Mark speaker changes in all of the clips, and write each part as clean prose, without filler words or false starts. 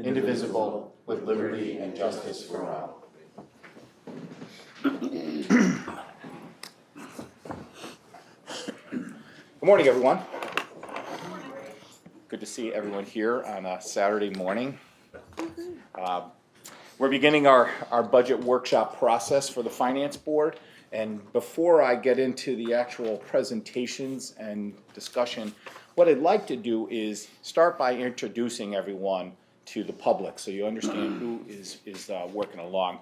Speaker 1: indivisible, with liberty and justice for all. Good morning, everyone. Good to see everyone here on a Saturday morning. We're beginning our budget workshop process for the Finance Board. And before I get into the actual presentations and discussion, what I'd like to do is start by introducing everyone to the public so you understand who is working along.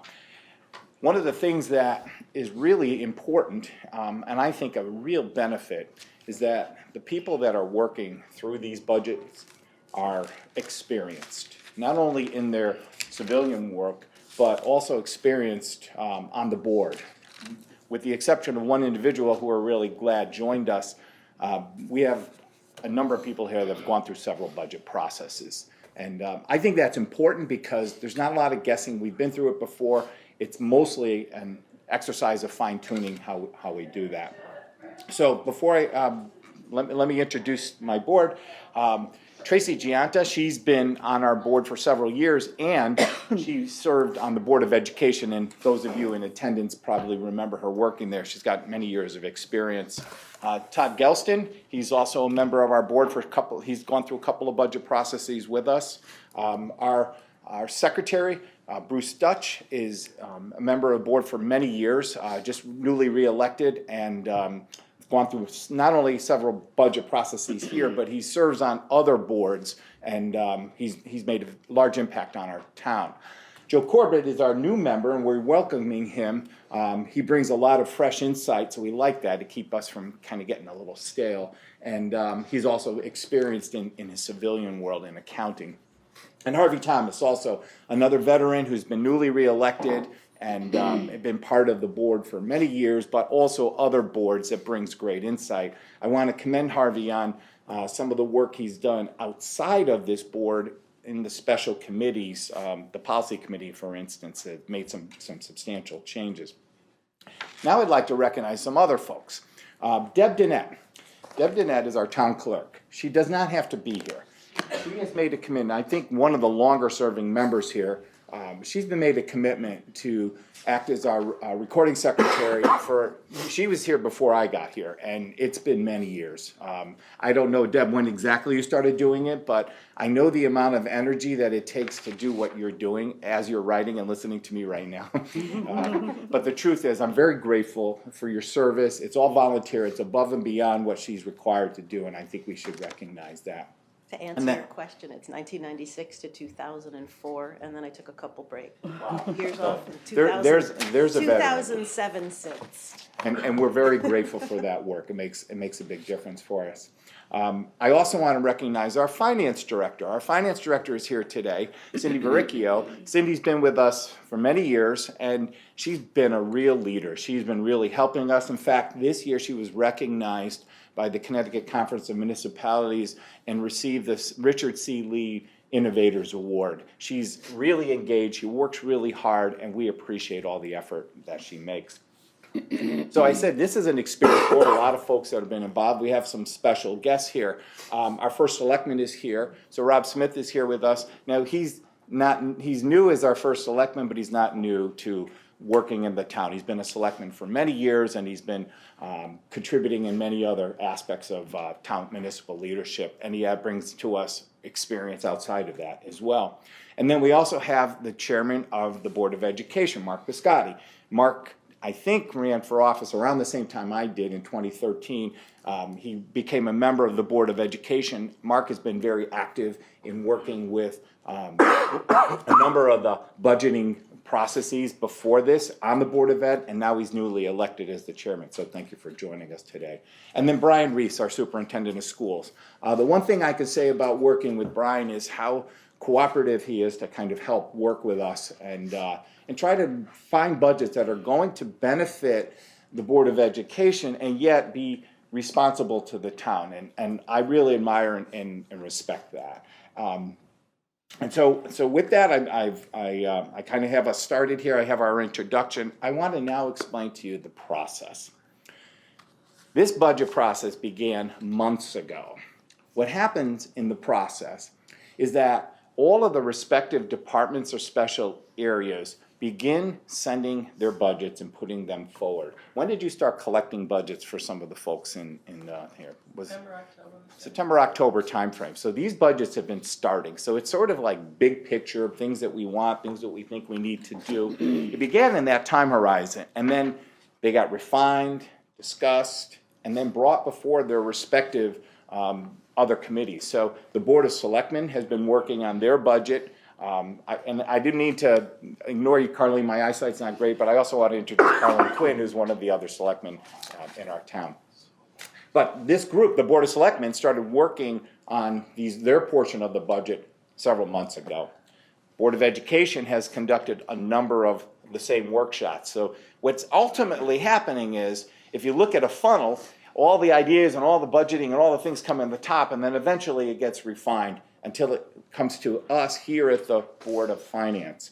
Speaker 1: One of the things that is really important, and I think a real benefit, is that the people that are working through these budgets are experienced, not only in their civilian work, but also experienced on the board. With the exception of one individual who we're really glad joined us, we have a number of people here that have gone through several budget processes. And I think that's important because there's not a lot of guessing. We've been through it before. It's mostly an exercise of fine-tuning how we do that. So before let me introduce my board. Tracy Gianta, she's been on our board for several years, and she served on the Board of Education, and those of you in attendance probably remember her working there. She's got many years of experience. Todd Gelston, he's also a member of our board he's gone through a couple of budget processes with us. Our secretary, Bruce Dutch, is a member of the board for many years, just newly reelected, and gone through not only several budget processes here, but he serves on other boards, and he's made a large impact on our town. Joe Corbett is our new member, and we're welcoming him. He brings a lot of fresh insight, so we like that to keep us from kind of getting a little stale. And he's also experienced in his civilian world in accounting. And Harvey Thomas, also another veteran who's been newly reelected and been part of the board for many years, but also other boards that brings great insight. I want to commend Harvey on some of the work he's done outside of this board in the special committees. The policy committee, for instance, have made some substantial changes. Now I'd like to recognize some other folks. Deb Dinette. Deb Dinette is our town clerk. She does not have to be here. She has made a commitment. I think one of the longer serving members here. She's been made a commitment to act as our recording secretary she was here before I got here, and it's been many years. I don't know, Deb, when exactly you started doing it, but I know the amount of energy that it takes to do what you're doing as you're writing and listening to me right now. But the truth is, I'm very grateful for your service. It's all volunteer. It's above and beyond what she's required to do, and I think we should recognize that.
Speaker 2: To answer your question, it's 1996 to 2004, and then I took a couple breaks. Wow. Years off from 2000,
Speaker 1: there's a
Speaker 2: 2007 since.
Speaker 1: And we're very grateful for that work. It makes a big difference for us. I also want to recognize our finance director. Our finance director is here today, Cindy Verricchio. Cindy's been with us for many years, and she's been a real leader. She's been really helping us. In fact, this year she was recognized by the Connecticut Conference of Municipalities and received this Richard C. Lee Innovators Award. She's really engaged, she works really hard, and we appreciate all the effort that she makes. So I said this is an experienced board, a lot of folks that have been involved. We have some special guests here. Our first selectman is here, so Rob Smith is here with us. Now he's new as our first selectman, but he's not new to working in the town. He's been a selectman for many years, and he's been contributing in many other aspects of town municipal leadership, and he brings to us experience outside of that as well. And then we also have the chairman of the Board of Education, Mark Biscotti. Mark, I think, ran for office around the same time I did in 2013. He became a member of the Board of Education. Mark has been very active in working with a number of the budgeting processes before this on the Board of Ed, and now he's newly elected as the chairman, so thank you for joining us today. And then Brian Reese, our superintendent of schools. The one thing I could say about working with Brian is how cooperative he is to kind of help work with us and try to find budgets that are going to benefit the Board of Education and yet be responsible to the town, and I really admire and respect that. And so with that, I kind of have us started here. I have our introduction. I want to now explain to you the process. This budget process began months ago. What happens in the process is that all of the respective departments or special areas begin sending their budgets and putting them forward. When did you start collecting budgets for some of the folks in here? Was September, October timeframe. So these budgets have been starting. So it's sort of like big picture, things that we want, things that we think we need to do. It began in that time horizon, and then they got refined, discussed, and then brought before their respective other committees. So the Board of Selectmen has been working on their budget. And I didn't mean to ignore you, Carleen. My eyesight's not great, but I also want to introduce Carleen Quinn, who's one of the other selectmen in our town. But this group, the Board of Selectmen, started working on their portion of the budget several months ago. Board of Education has conducted a number of the same workshops. So what's ultimately happening is, if you look at a funnel, all the ideas and all the budgeting and all the things come in the top, and then eventually it gets refined until it comes to us here at the Board of Finance.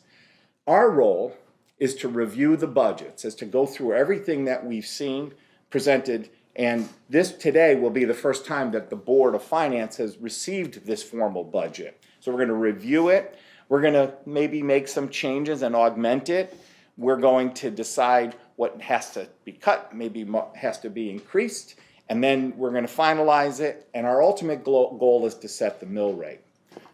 Speaker 1: Our role is to review the budgets, is to go through everything that we've seen presented, and this today will be the first time that the Board of Finance has received this formal budget. So we're going to review it, we're going to maybe make some changes and augment it, we're going to decide what has to be cut, maybe has to be increased, and then we're going to finalize it, and our ultimate goal is to set the mill rate.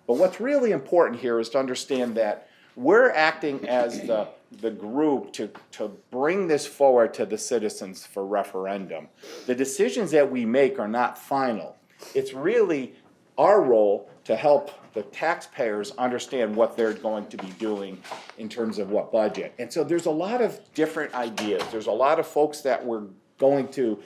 Speaker 1: But what's really important here is to understand that we're acting as the group to bring this forward to the citizens for referendum. The decisions that we make are not final. It's really our role to help the taxpayers understand what they're going to be doing in terms of what budget. And so there's a lot of different ideas. There's a lot of folks that we're going to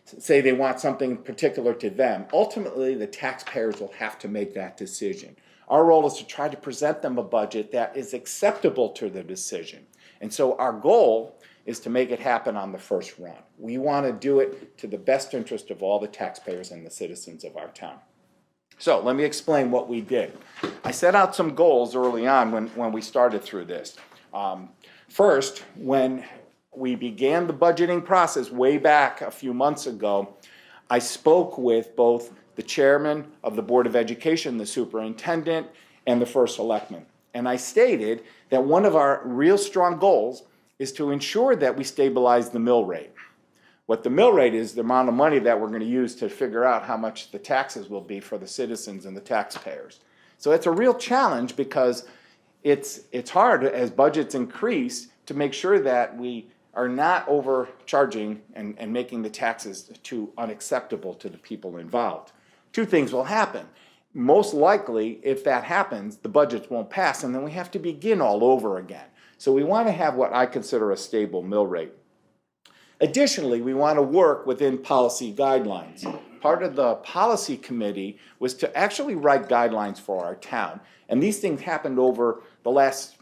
Speaker 1: say they want something particular to them. Ultimately, the taxpayers will have to make that decision. Our role is to try to present them a budget that is acceptable to the decision. And so our goal is to make it happen on the first run. We want to do it to the best interest of all the taxpayers and the citizens of our town. So let me explain what we did. I set out some goals early on when we started through this. First, when we began the budgeting process way back a few months ago, I spoke with both the chairman of the Board of Education, the superintendent, and the first selectman. And I stated that one of our real strong goals is to ensure that we stabilize the mill rate. What the mill rate is, the amount of money that we're going to use to figure out how much the taxes will be for the citizens and the taxpayers. So it's a real challenge because it's hard as budgets increase to make sure that we are not overcharging and making the taxes too unacceptable to the people involved. Two things will happen. Most likely, if that happens, the budgets won't pass, and then we have to begin all over again. So we want to have what I consider a stable mill rate. Additionally, we want to work within policy guidelines. Part of the policy committee was to actually write guidelines for our town. And these things happened over the last,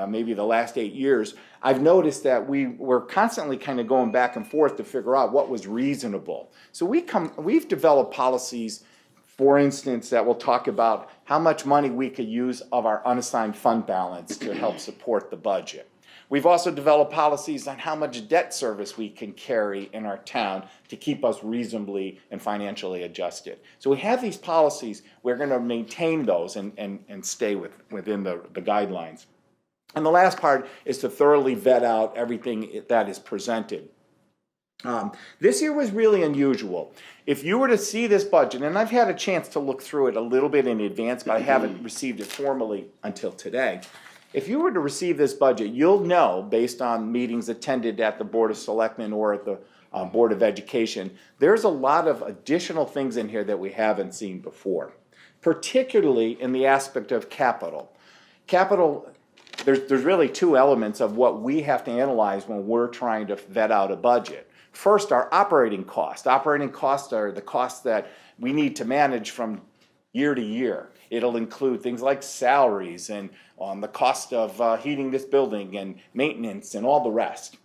Speaker 1: maybe the last 8 years. I've noticed that we were constantly kind of going back and forth to figure out what was reasonable. So we've developed policies, for instance, that will talk about how much money we could use of our unassigned fund balance to help support the budget. We've also developed policies on how much debt service we can carry in our town to keep us reasonably and financially adjusted. So we have these policies, we're going to maintain those and stay within the guidelines. And the last part is to thoroughly vet out everything that is presented. This year was really unusual. If you were to see this budget, and I've had a chance to look through it a little bit in advance, but I haven't received it formally until today. If you were to receive this budget, you'll know, based on meetings attended at the Board of Selectmen or at the Board of Education, there's a lot of additional things in here that we haven't seen before, particularly in the aspect of capital. Capital, there's really two elements of what we have to analyze when we're trying to vet out a budget. First, our operating costs. Operating costs are the costs that we need to manage from year to year. It'll include things like salaries and the cost of heating this building and maintenance and all the rest.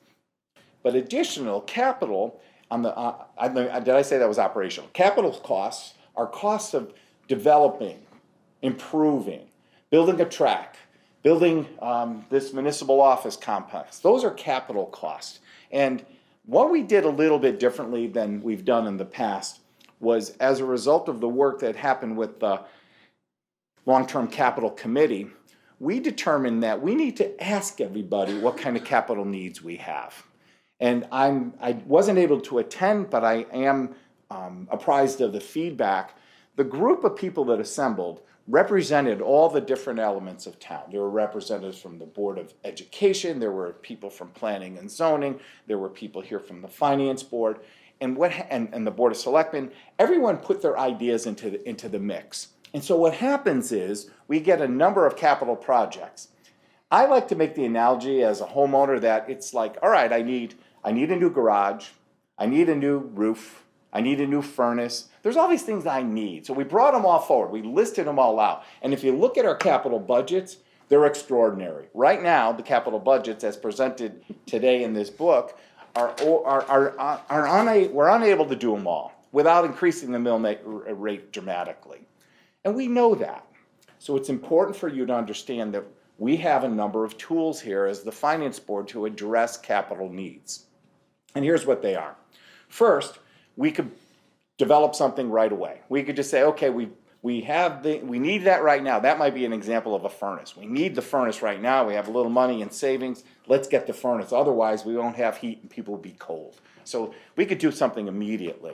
Speaker 1: But additional capital, did I say that was operational? Capital costs are costs of developing, improving, building a track, building this municipal office complex. Those are capital costs. And what we did a little bit differently than we've done in the past was, as a result of the work that happened with the long-term capital committee, we determined that we need to ask everybody what kind of capital needs we have. And I wasn't able to attend, but I am apprised of the feedback. The group of people that assembled represented all the different elements of town. There were representatives from the Board of Education, there were people from Planning and Zoning, there were people here from the Finance Board, and the Board of Selectmen. Everyone put their ideas into the mix. And so what happens is we get a number of capital projects. I like to make the analogy as a homeowner that it's like, all right, I need a new garage, I need a new roof, I need a new furnace. There's all these things I need. So we brought them all forward. We listed them all out. And if you look at our capital budgets, they're extraordinary. Right now, the capital budgets as presented today in this book we're unable to do them all without increasing the mill rate dramatically. And we know that. So it's important for you to understand that we have a number of tools here as the Finance Board to address capital needs. And here's what they are. First, we could develop something right away. We could just say, okay, we need that right now. That might be an example of a furnace. We need the furnace right now. We have a little money in savings. Let's get the furnace. Otherwise, we won't have heat and people will be cold. So we could do something immediately.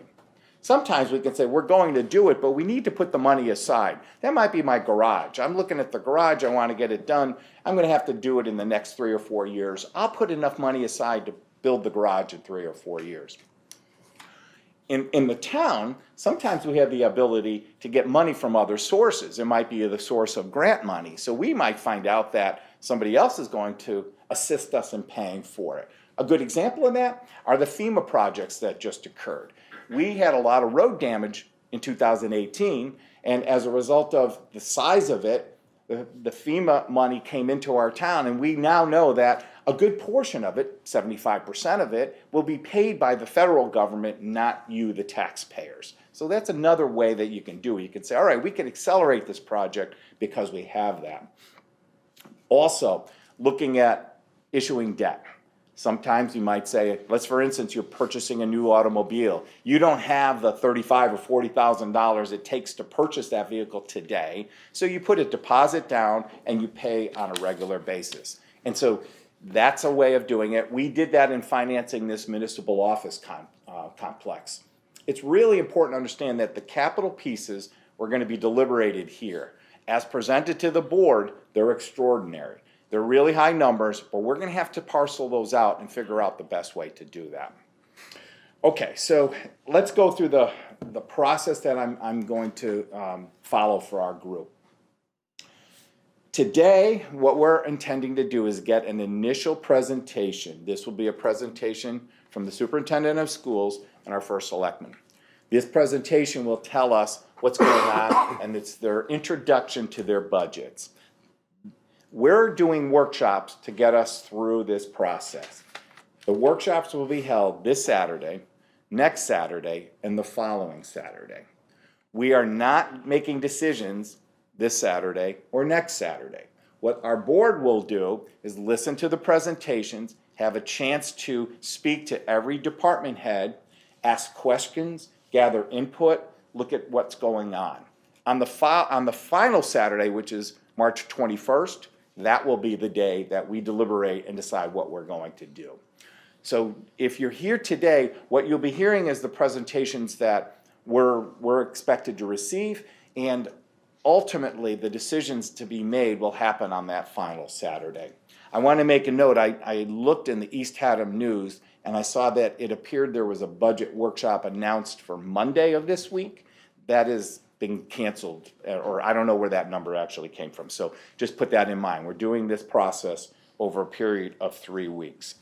Speaker 1: Sometimes we can say, we're going to do it, but we need to put the money aside. That might be my garage. I'm looking at the garage. I want to get it done. I'm going to have to do it in the next 3 or 4 years. I'll put enough money aside to build the garage in 3 or 4 years. In the town, sometimes we have the ability to get money from other sources. It might be the source of grant money. So we might find out that somebody else is going to assist us in paying for it. A good example of that are the FEMA projects that just occurred. We had a lot of road damage in 2018, and as a result of the size of it, the FEMA money came into our town, and we now know that a good portion of it, 75% of it, will be paid by the federal government, not you, the taxpayers. So that's another way that you can do it. You can say, all right, we can accelerate this project because we have that. Also, looking at issuing debt. Sometimes you might say, for instance, you're purchasing a new automobile. You don't have the $35,000 or $40,000 it takes to purchase that vehicle today, so you put a deposit down and you pay on a regular basis. And so that's a way of doing it. We did that in financing this municipal office complex. It's really important to understand that the capital pieces were going to be deliberated here. As presented to the board, they're extraordinary. They're really high numbers, but we're going to have to parcel those out and figure out the best way to do that. Okay, so let's go through the process that I'm going to follow for our group. Today, what we're intending to do is get an initial presentation. This will be a presentation from the superintendent of schools and our first selectman. This presentation will tell us what's going on, and it's their introduction to their budgets. We're doing workshops to get us through this process. The workshops will be held this Saturday, next Saturday, and the following Saturday. We are not making decisions this Saturday or next Saturday. What our board will do is listen to the presentations, have a chance to speak to every department head, ask questions, gather input, look at what's going on. On the final Saturday, which is March 21st, that will be the day that we deliberate and decide what we're going to do. So if you're here today, what you'll be hearing is the presentations that we're expected to receive, and ultimately the decisions to be made will happen on that final Saturday. I want to make a note. I looked in the East Haddam News and I saw that it appeared there was a budget workshop announced for Monday of this week. That is been canceled, or I don't know where that number actually came from. So just put that in mind. We're doing this process over a period of 3 weeks.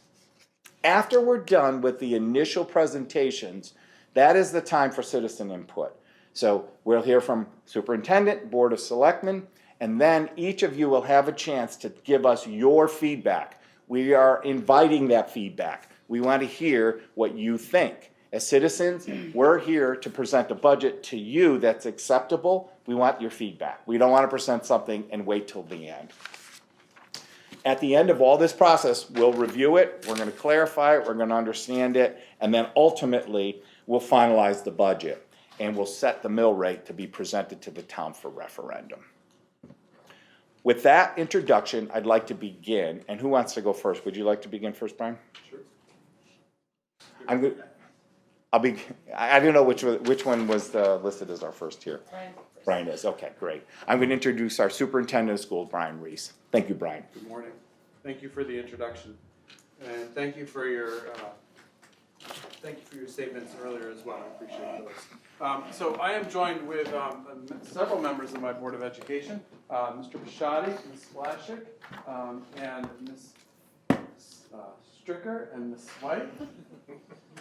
Speaker 1: After we're done with the initial presentations, that is the time for citizen input. So we'll hear from superintendent, board of selectmen, and then each of you will have a chance to give us your feedback. We are inviting that feedback. We want to hear what you think. As citizens, we're here to present a budget to you that's acceptable. We want your feedback. We don't want to present something and wait till the end. At the end of all this process, we'll review it, we're going to clarify it, we're going to understand it, and then ultimately we'll finalize the budget and we'll set the mill rate to be presented to the town for referendum. with that introduction, I'd like to begin. And who wants to go first? Would you like to begin first, Brian?
Speaker 3: Sure.
Speaker 1: I'm good. I don't know which one was listed as our first here. Brian is, okay, great. I'm going to introduce our superintendent of schools, Brian Reese. Thank you, Brian.
Speaker 3: Good morning. Thank you for the introduction, and thank you for your statements earlier as well. I appreciate those. So I am joined with several members of my Board of Education, Mr. Pashadi, Ms. Flashik, and Ms. Stricker, and Ms. White.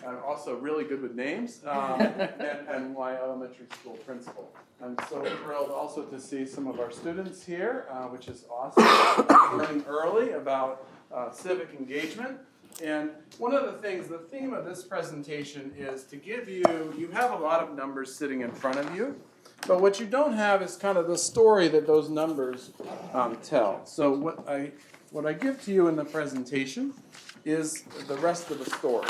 Speaker 3: I'm also really good with names, and my elementary school principal. I'm so thrilled also to see some of our students here, which is awesome. Learning early about civic engagement. And one of the things, the theme of this presentation is to give you have a lot of numbers sitting in front of you, but what you don't have is kind of the story that those numbers tell. So what I give to you in the presentation is the rest of the story.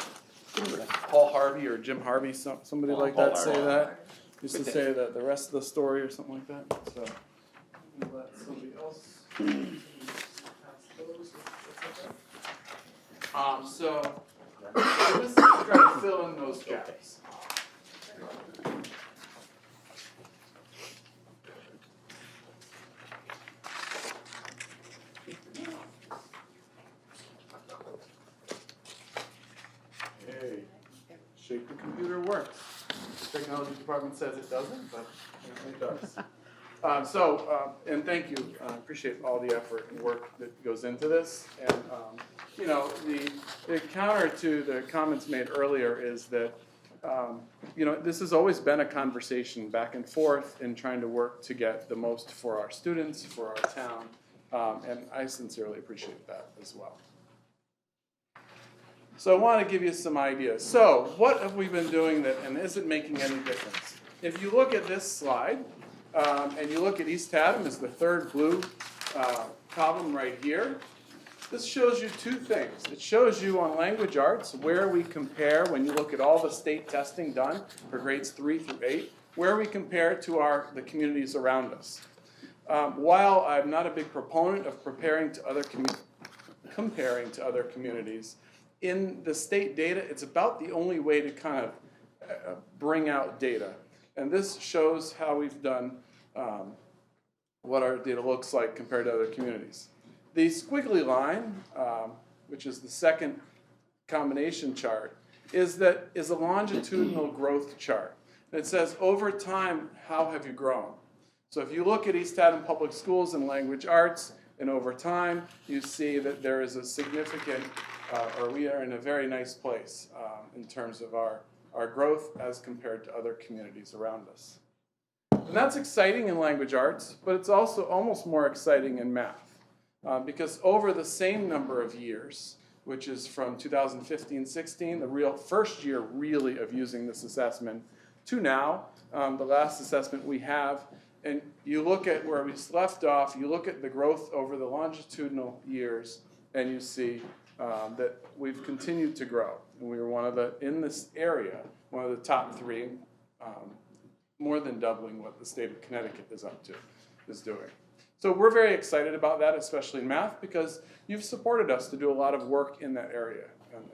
Speaker 3: Paul Harvey or Jim Harvey, somebody like that say that. Used to say that the rest of the story or something like that. So I'm gonna let somebody else pass those. So let's try to fill in those gaps. Hey, shake the computer works. The technology department says it doesn't, but it does. And thank you. I appreciate all the effort and work that goes into this. And the counter to the comments made earlier is that this has always been a conversation back and forth in trying to work to get the most for our students, for our town, and I sincerely appreciate that as well. So I want to give you some ideas. So what have we been doing and is it making any difference? If you look at this slide, and you look at East Haddam as the third blue column right here, this shows you two things. It shows you on language arts where we compare, when you look at all the state testing done for grades 3 through 8, where we compare to the communities around us. While I'm not a big proponent of comparing to other communities, in the state data, it's about the only way to kind of bring out data. And this shows how we've done, what our data looks like compared to other communities. The squiggly line, which is the second combination chart, is a longitudinal growth chart. And it says, over time, how have you grown? So if you look at East Haddam Public Schools and language arts, and over time, you see that there is a significant, or we are in a very nice place in terms of our growth as compared to other communities around us. And that's exciting in language arts, but it's also almost more exciting in math. Because over the same number of years, which is from 2015-16, the real first year really of using this assessment, to now, the last assessment we have, and you look at where we left off, you look at the growth over the longitudinal years, and you see that we've continued to grow. And we were in this area, one of the top 3, more than doubling what the state of Connecticut is doing. So we're very excited about that, especially in math, because you've supported us to do a lot of work in that area,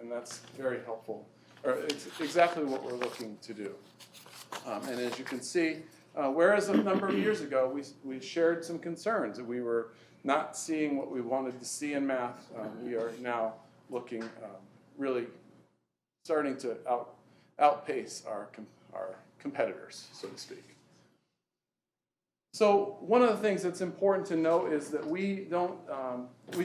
Speaker 3: and that's very helpful. Or it's exactly what we're looking to do. And as you can see, whereas a number of years ago we shared some concerns that we were not seeing what we wanted to see in math, we are now looking really starting to outpace our competitors, so to speak. So one of the things that's important to note is that we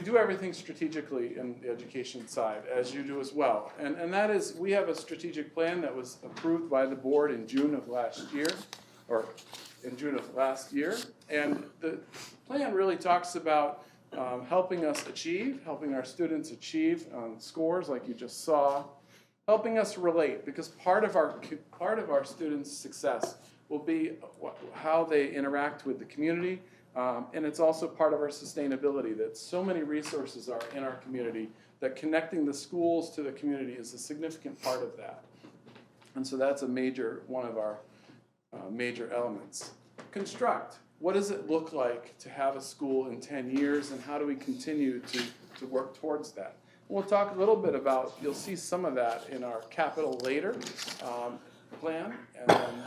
Speaker 3: do everything strategically in the education side, as you do as well. And that is, we have a strategic plan that was approved by the board in June of last year, And the plan really talks about helping our students achieve scores like you just saw, helping us relate, because part of our students' success will be how they interact with the community, and it's also part of our sustainability, that so many resources are in our community that connecting the schools to the community is a significant part of that. And so that's one of our major elements. Construct. what does it look like to have a school in 10 years, and how do we continue to work towards that? We'll talk a little bit about, you'll see some of that in our capital later plan, and then,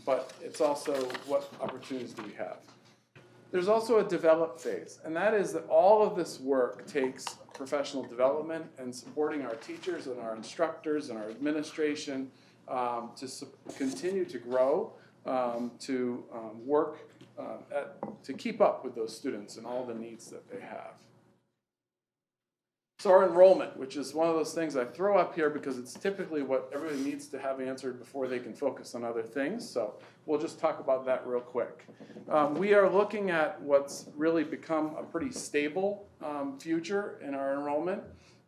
Speaker 3: but it's also what opportunities do we have. There's also a develop phase, and that is that all of this work takes professional development and supporting our teachers and our instructors and our administration to continue to grow, to work to keep up with those students and all the needs that they have. So our enrollment, which is one of those things I throw up here because it's typically what everybody needs to have answered before they can focus on other things. So we'll just talk about that real quick. We are looking at what's really become a pretty stable future in our enrollment.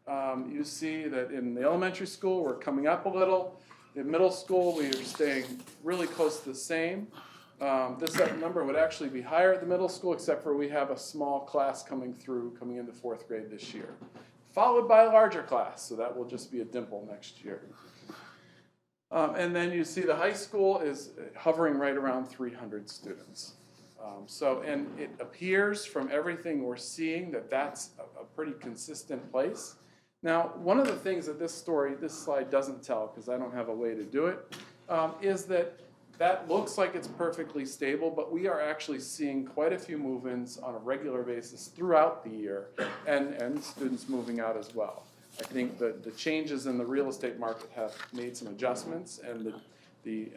Speaker 3: You see that in the elementary school, we're coming up a little. In middle school, we are staying really close to the same. This number would actually be higher at the middle school, except for we have a small class coming into fourth grade this year, followed by a larger class, so that will just be a dimple next year. And then you see the high school is hovering right around 300 students. And it appears from everything we're seeing that that's a pretty consistent place. Now, one of the things that this slide doesn't tell, because I don't have a way to do it, is that looks like it's perfectly stable, but we are actually seeing quite a few move-ins on a regular basis throughout the year, and students moving out as well. I think that the changes in the real estate market have made some adjustments, and there's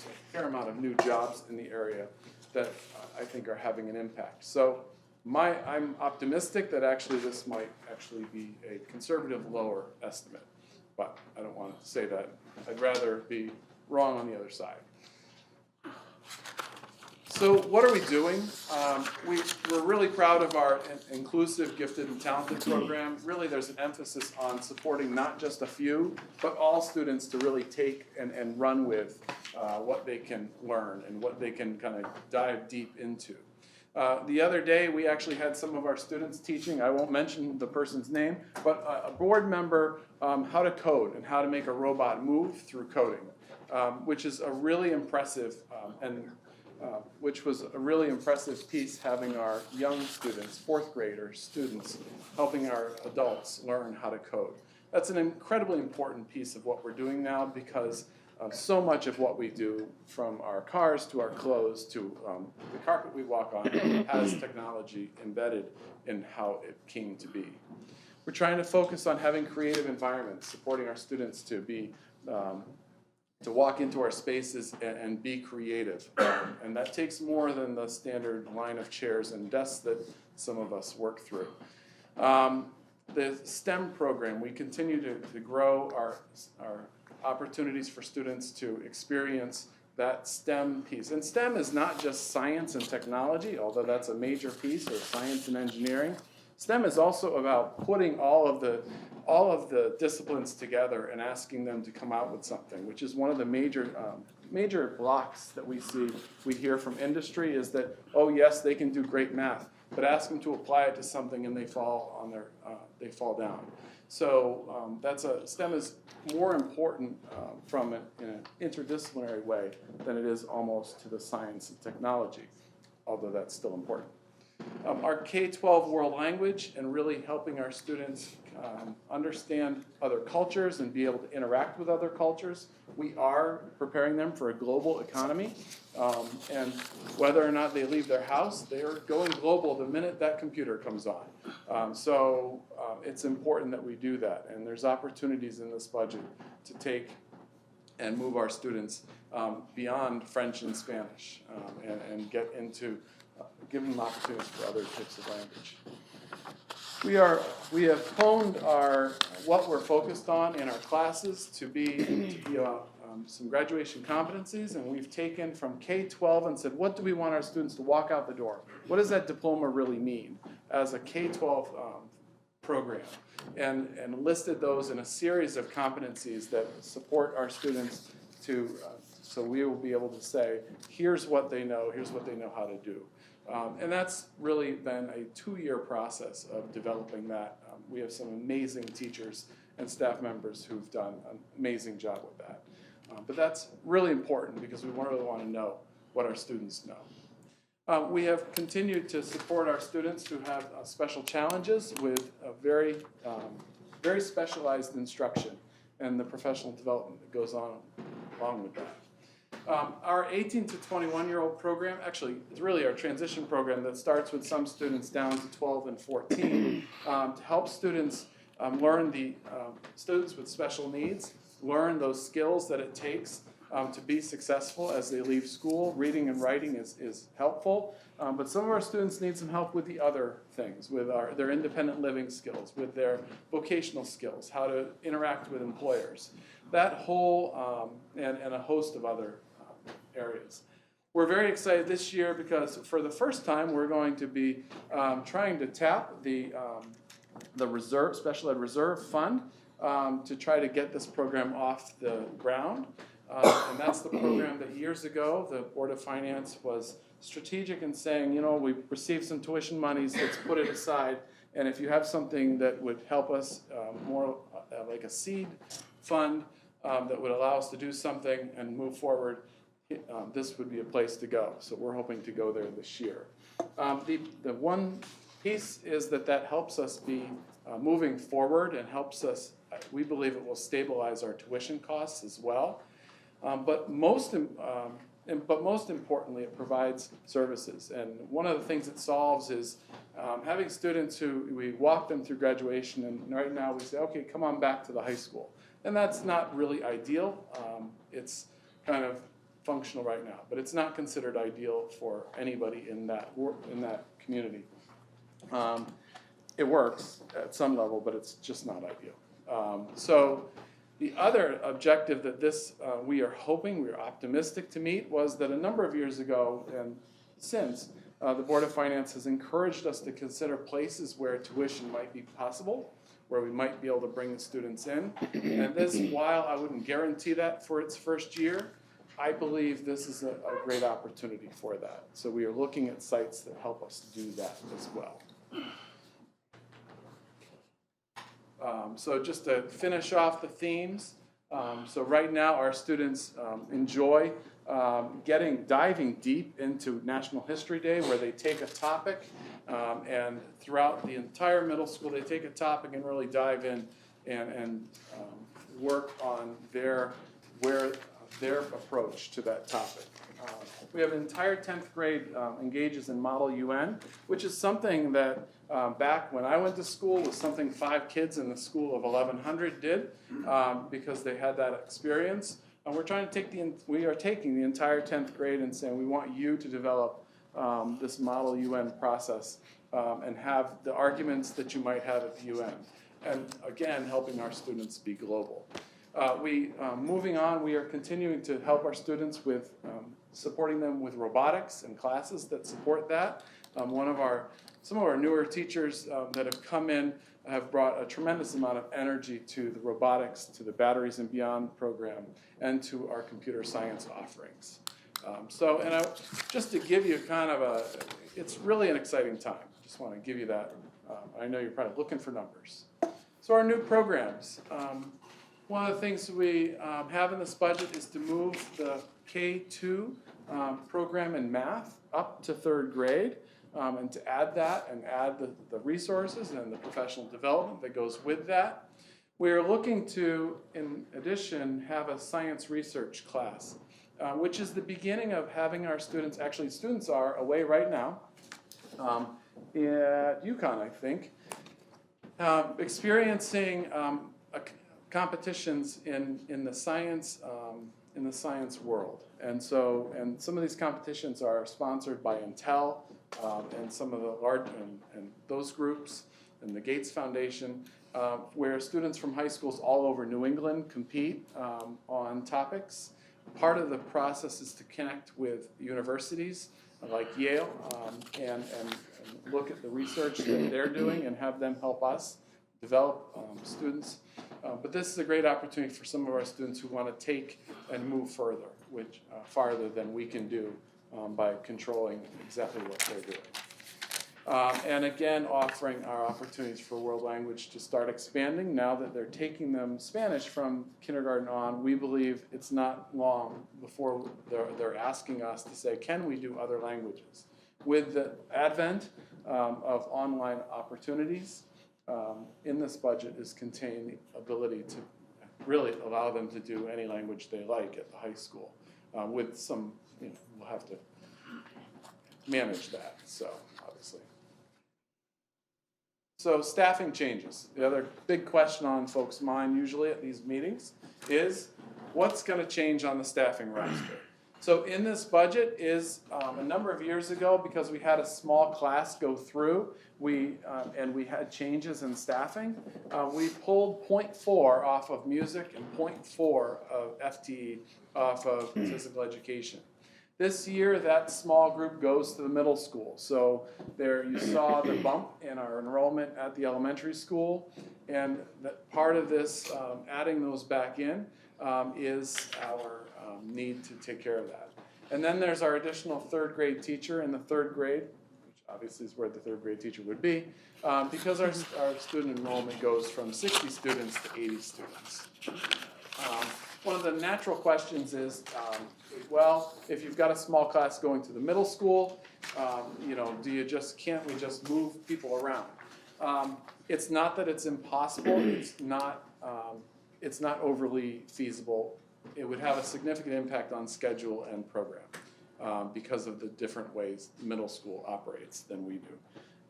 Speaker 3: a fair amount of new jobs in the area that I think are having an impact. So I'm optimistic that actually this might actually be a conservative lower estimate, but I don't want to say that. I'd rather be wrong on the other side. So what are we doing? We're really proud of our inclusive, gifted, and talented program. Really, there's an emphasis on supporting not just a few, but all students to really take and run with what they can learn and what they can kind of dive deep into. The other day, we actually had some of our students teaching, I won't mention the person's name, but a board member how to code and how to make a robot move through coding, which is a really impressive which was a really impressive piece, having our young students, fourth grader students, helping our adults learn how to code. That's an incredibly important piece of what we're doing now, because so much of what we do, from our cars to our clothes to the carpet we walk on, has technology embedded in how it came to be. We're trying to focus on having creative environments, supporting our students to be to walk into our spaces and be creative. And that takes more than the standard line of chairs and desks that some of us work through. The STEM program, we continue to grow our opportunities for students to experience that STEM piece. And STEM is not just science and technology, although that's a major piece, or science and engineering. STEM is also about putting all of the disciplines together and asking them to come out with something, which is one of the major blocks that we hear from industry, is that, oh yes, they can do great math, but ask them to apply it to something and they fall down. So STEM is more important in an interdisciplinary way than it is almost to the science and technology, although that's still important. Our K-12 world language, and really helping our students understand other cultures and be able to interact with other cultures. We are preparing them for a global economy, and whether or not they leave their house, they are going global the minute that computer comes on. So it's important that we do that, and there's opportunities in this budget to take and move our students beyond French and Spanish, and get into giving them opportunities for other types of language. We have honed what we're focused on in our classes to be some graduation competencies, and we've taken from K-12 and said, what do we want our students to walk out the door? What does that diploma really mean as a K-12 program? And listed those in a series of competencies that support our students so we will be able to say, here's what they know how to do. And that's really been a 2-year process of developing that. We have some amazing teachers and staff members who've done an amazing job with that. But that's really important, because we really want to know what our students know. We have continued to support our students who have special challenges with a very specialized instruction and the professional development that goes on along with that. Our 18 to 21-year-old program, actually, it's really our transition program that starts with some students down to 12 and 14 to help students students with special needs learn those skills that it takes to be successful as they leave school. Reading and writing is helpful, but some of our students need some help with the other things, with their independent living skills, with their vocational skills, how to interact with employers. That whole, and a host of other areas. We're very excited this year because for the first time we're going to be trying to tap the reserve, Special Ed Reserve Fund to try to get this program off the ground. And that's the program that years ago the Board of Finance was strategic in saying, you know, we've received some tuition monies, let's put it aside, and if you have something that would help us more like a seed fund that would allow us to do something and move forward, this would be a place to go. So we're hoping to go there this year. The one piece is that helps us be moving forward and helps us, we believe it will stabilize our tuition costs as well. But most importantly, it provides services. And one of the things it solves is having students who we walk them through graduation, and right now we say, okay, come on back to the high school. And that's not really ideal. It's kind of functional right now, but it's not considered ideal for anybody in that community. It works at some level, but it's just not ideal. So the other objective that we are optimistic to meet was that a number of years ago and since, the Board of Finance has encouraged us to consider places where tuition might be possible, where we might be able to bring the students in. And this, while I wouldn't guarantee that for its first year, I believe this is a great opportunity for that. So we are looking at sites that help us do that as well. So just to finish off the themes, so right now our students enjoy diving deep into National History Day, where they take a topic, and throughout the entire middle school they take a topic and really dive in and work on their approach to that topic. We have an entire 10th grade engages in Model UN, which is something that back when I went to school was something 5 kids in the school of 1,100 did because they had that experience. And we are taking the entire 10th grade and saying we want you to develop this Model UN process and have the arguments that you might have at the UN. And again, helping our students be global. Moving on, we are continuing to help our students with supporting them with robotics and classes that support that. Some of our newer teachers that have come in have brought a tremendous amount of energy to the robotics, to the Batteries and Beyond program, and to our computer science offerings. Just to give you it's really an exciting time. Just want to give you that. I know you're probably looking for numbers. So our new programs. One of the things we have in this budget is to move the K-2 program in math up to 3rd grade, and to add that and add the resources and the professional development that goes with that. We are looking to, in addition, have a science research class, which is the beginning of having our students, actually students are away right now at UConn, I think, experiencing competitions in the science world, and some of these competitions are sponsored by Intel and some of the large and those groups and the Gates Foundation, where students from high schools all over New England compete on topics. Part of the process is to connect with universities like Yale and look at the research that they're doing and have them help us develop students. But this is a great opportunity for some of our students who want to take and move further, farther than we can do by controlling exactly what they're doing. And again, offering our opportunities for world language to start expanding. Now that they're taking them Spanish from kindergarten on, we believe it's not long before they're asking us to say, can we do other languages? With the advent of online opportunities, in this budget is contained the ability to really allow them to do any language they like at the high school. With some, we'll have to manage that, so obviously. So staffing changes. The other big question on folks' mind usually at these meetings is what's going to change on the staffing roster? So in this budget is a number of years ago, because we had a small class go through, and we had changes in staffing, we pulled 0.4 off of music and 0.4 of FTE off of physical education. This year, that small group goes to the middle school. So there you saw the bump in our enrollment at the elementary school. And that part of this, adding those back in, is our need to take care of that. And then there's our additional third grade teacher in the third grade, which obviously is where the third grade teacher would be, because our student enrollment goes from 60 students to 80 students. One of the natural questions is, well, if you've got a small class going to the middle school, can't we just move people around? It's not that it's impossible. It's not overly feasible. It would have a significant impact on schedule and program because of the different ways middle school operates than we do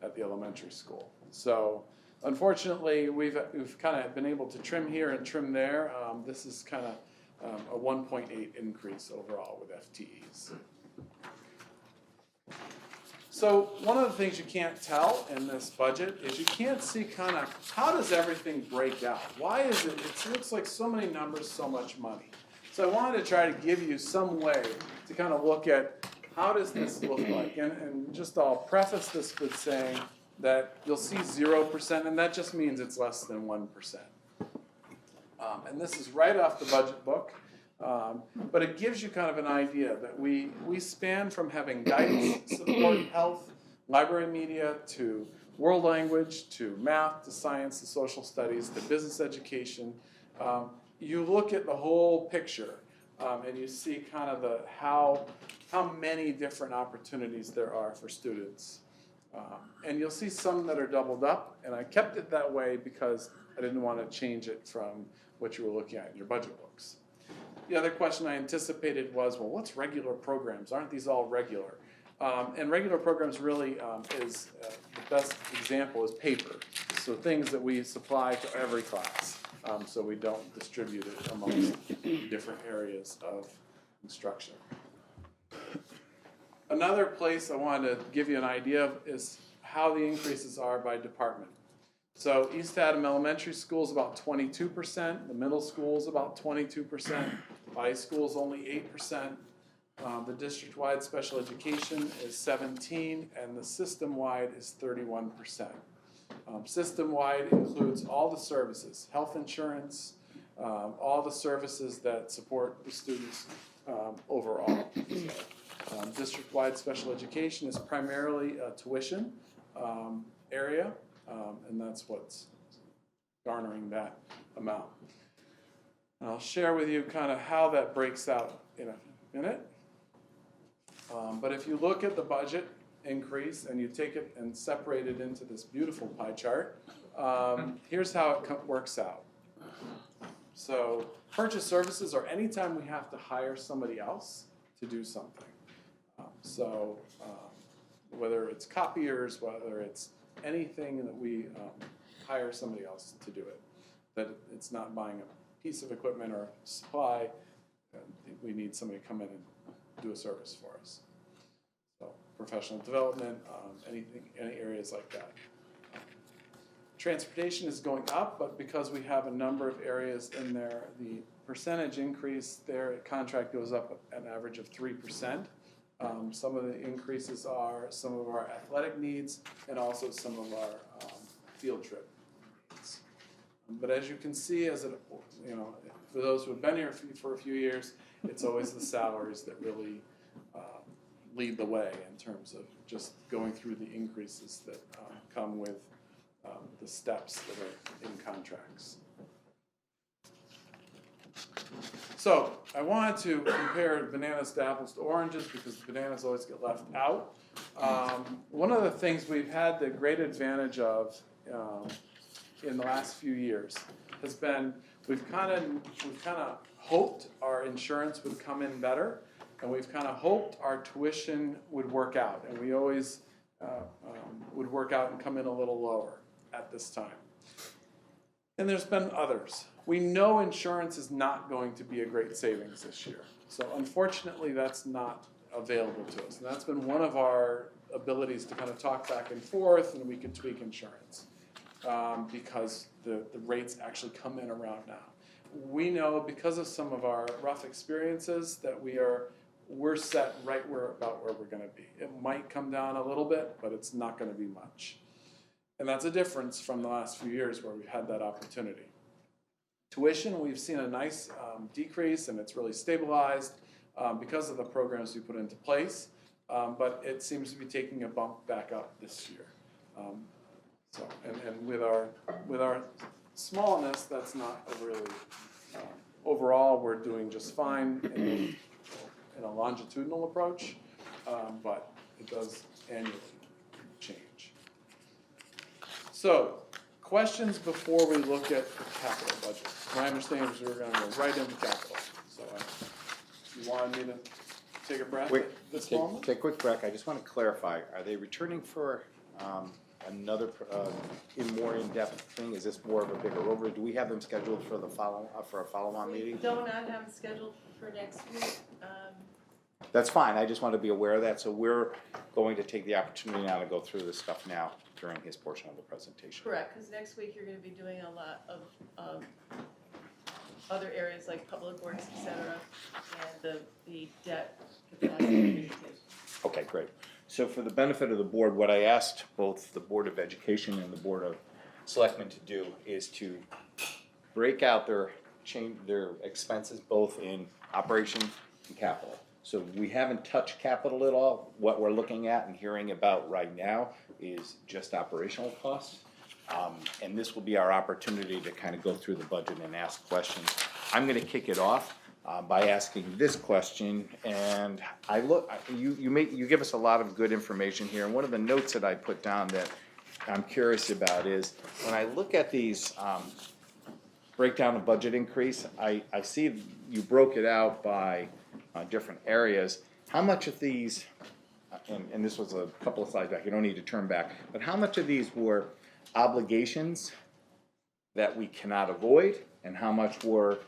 Speaker 3: at the elementary school. So unfortunately, we've kind of been able to trim here and trim there. This is kind of a 1.8 increase overall with FTEs. So one of the things you can't tell in this budget is you can't see kind of how does everything break out? Why is it looks like so many numbers, so much money. So I wanted to try to give you some way to kind of look at how does this look like. And just I'll preface this with saying that you'll see 0%, and that just means it's less than 1%. And this is right off the budget book, but it gives you kind of an idea that we span from having guidance, support, health, library media, to world language, to math, to science, to social studies, to business education. You look at the whole picture, and you see kind of how many different opportunities there are for students. And you'll see some that are doubled up, and I kept it that way because I didn't want to change it from what you were looking at in your budget books. The other question I anticipated was, well, what's regular programs? Aren't these all regular? And regular programs really is the best example is paper. So things that we supply to every class, so we don't distribute it amongst different areas of instruction. Another place I wanted to give you an idea of is how the increases are by department. So East Haddam Elementary School is about 22%, the middle school is about 22%, high school is only 8%, the district-wide special education is 17%, and the system-wide is 31%. System-wide includes all the services, health insurance, all the services that support the students overall. So, district-wide special education is primarily a tuition area, and that's what's garnering that amount. And I'll share with you kind of how that breaks out in a minute. But if you look at the budget increase and you take it and separate it into this beautiful pie chart, here's how it works out. So purchase services are anytime we have to hire somebody else to do something. Whether it's copiers, whether it's anything that we hire somebody else to do it, that it's not buying a piece of equipment or supply, we need somebody to come in and do a service for us. So professional development, any areas like that. Transportation is going up, but because we have a number of areas in there, the percentage increase there at contract goes up an average of 3%. Some of the increases are some of our athletic needs and also some of our field trip needs. But as you can see, for those who have been here for a few years, it's always the salaries that really lead the way in terms of just going through the increases that come with the steps that are in contracts. So I wanted to compare bananas to apples to oranges because the bananas always get left out. One of the things we've had the great advantage of in the last few years has been we've kind of hoped our insurance would come in better, and we've kind of hoped our tuition would work out, and we always would work out and come in a little lower at this time. And there's been others. We know insurance is not going to be a great savings this year, so unfortunately that's not available to us, and that's been one of our abilities to kind of talk back and forth, and we can tweak insurance because the rates actually come in around now. We know because of some of our rough experiences that we're set right about where we're going to be. It might come down a little bit, but it's not going to be much. And that's a difference from the last few years where we've had that opportunity. Tuition, we've seen a nice decrease, and it's really stabilized because of the programs we put into place, but it seems to be taking a bump back up this year. And with our smallness, that's not a really overall we're doing just fine in a longitudinal approach, but it does annually change. So, questions before we look at the capital budget. My understanding is we're going to go right into capital. So, you wanted me to take a breath at this moment?
Speaker 1: Take a quick break. I just want to clarify. Are they returning for another more in-depth thing? Is this more of a bigger overview? Do we have them scheduled for a follow-on meeting?
Speaker 4: We do not have them scheduled for next week.
Speaker 1: That's fine. I just want to be aware of that. So we're going to take the opportunity now to go through this stuff now during his portion of the presentation.
Speaker 4: Correct, because next week you're going to be doing a lot of other areas like public works, et cetera, and the debt capacity presentation.
Speaker 1: Okay, great. So for the benefit of the board, what I asked both the Board of Education and the Board of Selectmen to do is to break out their expenses both in operation and capital. So we haven't touched capital at all. What we're looking at and hearing about right now is just operational costs. And this will be our opportunity to kind of go through the budget and ask questions. I'm going to kick it off by asking this question, and you give us a lot of good information here. And one of the notes that I put down that I'm curious about is when I look at these breakdown of budget increase, I see you broke it out by different areas. How much of these, and this was a couple of slides back, you don't need to turn back, but how much of these were obligations that we cannot avoid, and how much were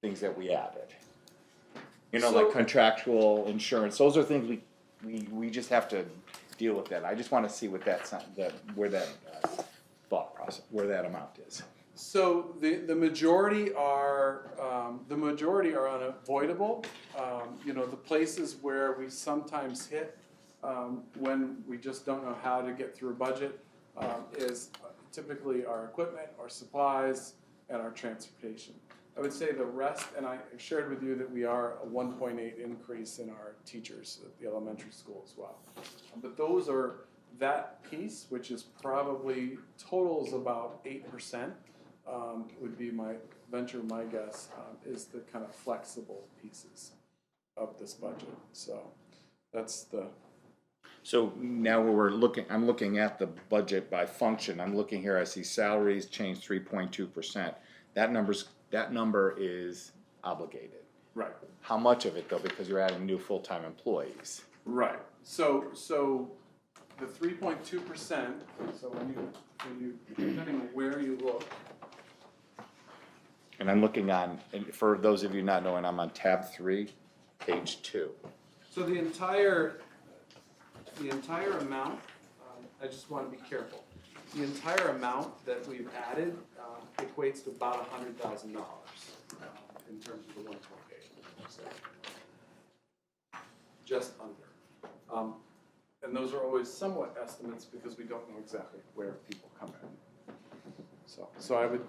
Speaker 1: things that we added? You know, like contractual insurance, those are things we just have to deal with that. I just want to see what where that thought process, where that amount is.
Speaker 3: So the majority are unavoidable. You know, the places where we sometimes hit when we just don't know how to get through a budget is typically our equipment, our supplies, and our transportation. I would say the rest, and I shared with you that we are a 1.8 increase in our teachers at the elementary school as well. But those are that piece, which is probably totals about 8%. Would be my guess, is the kind of flexible pieces of this budget. So that's the.
Speaker 1: So now I'm looking at the budget by function. I'm looking here, I see salaries change 3.2%. That number is obligated.
Speaker 3: Right.
Speaker 1: How much of it though, because you're adding new full-time employees?
Speaker 3: Right. So the 3.2%, so when you depending on where you look.
Speaker 1: And I'm looking on, and for those of you not knowing, I'm on tab 3, page 2.
Speaker 3: So the entire amount, I just want to be careful. The entire amount that we've added equates to about $100,000 in terms of the 1.8. So just under. And those are always somewhat estimates because we don't know exactly where people come in. So I would.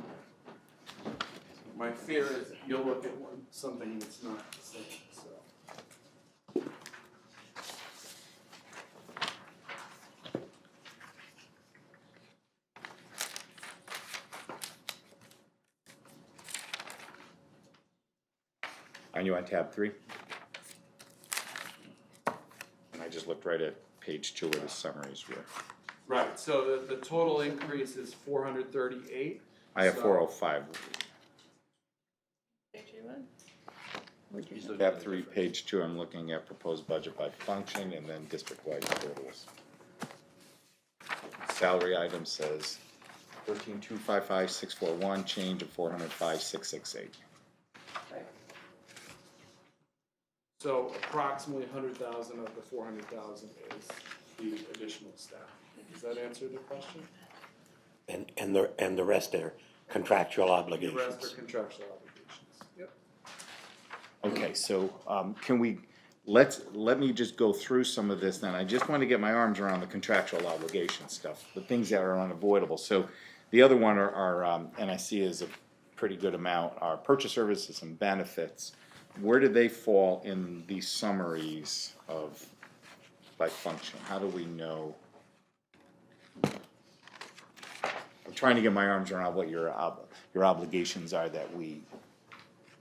Speaker 3: My fear is you'll look at something that's not the same. So.
Speaker 1: Are you on tab 3? And I just looked right at page 2 where the summaries were.
Speaker 3: Right, so the total increase is 438.
Speaker 1: I have
Speaker 3: So-
Speaker 1: 405.
Speaker 4: Page one?
Speaker 1: Tab 3, page 2, I'm looking at proposed budget by function and then district-wide totals. Salary item says 13,255,641, change of 405,668.
Speaker 4: Right.
Speaker 3: So approximately 100,000 of the 400,000 is the additional staff. Does that answer the question?
Speaker 5: And the rest are contractual
Speaker 3: The
Speaker 5: obligations.
Speaker 3: rest are contractual obligations. Yep.
Speaker 1: Okay, so let me just go through some of this then. I just want to get my arms around the contractual obligation stuff, the things that are unavoidable. So the other one are and I see is a pretty good amount, are purchase services and benefits. Where do they fall in these summaries of by function? How do we know? I'm trying to get my arms around what your obligations are that we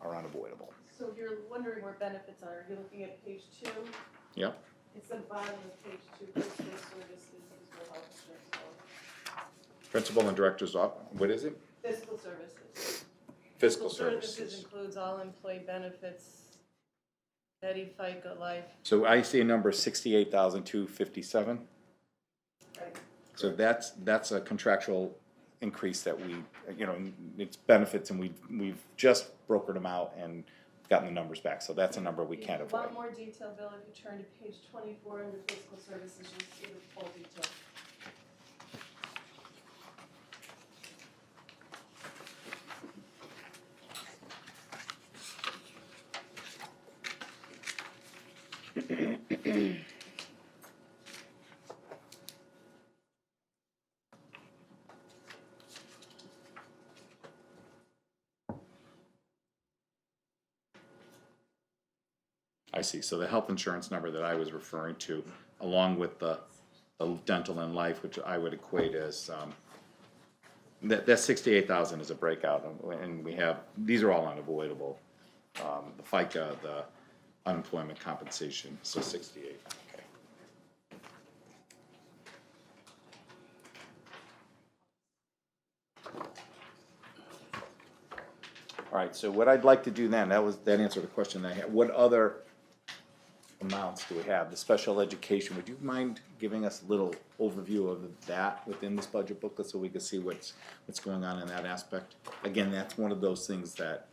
Speaker 1: are unavoidable.
Speaker 4: So you're wondering where benefits are, you're looking at page 2,
Speaker 1: Yep.
Speaker 4: it's the bottom of page 2, fiscal services, physical health insurance,
Speaker 1: Principal and director's what is it?
Speaker 4: fiscal services.
Speaker 1: Fiscal
Speaker 4: Services
Speaker 1: services.
Speaker 4: includes all employee benefits, Betty, FICA, life,
Speaker 1: So I see a number 68,257.
Speaker 4: right?
Speaker 1: So that's a contractual increase that we, it's benefits and we've just brokered them out and gotten the numbers back. So that's a number we can't
Speaker 4: If you
Speaker 1: avoid.
Speaker 4: want more detail, Bill, if you turn to page 24 under fiscal services, you'll see the full detail.
Speaker 1: I see. So the health insurance number that I was referring to, along with the dental and life, which I would equate as, that 68,000 is a breakout, and we have, these are all unavoidable. The FICA, the unemployment compensation, so 68, okay. All right, so what I'd like to do then, that answered the question I had. What other amounts do we have? The special education, would you mind giving us a little overview of that within this budget booklet so we can see what's going on in that aspect? Again, that's one of those things that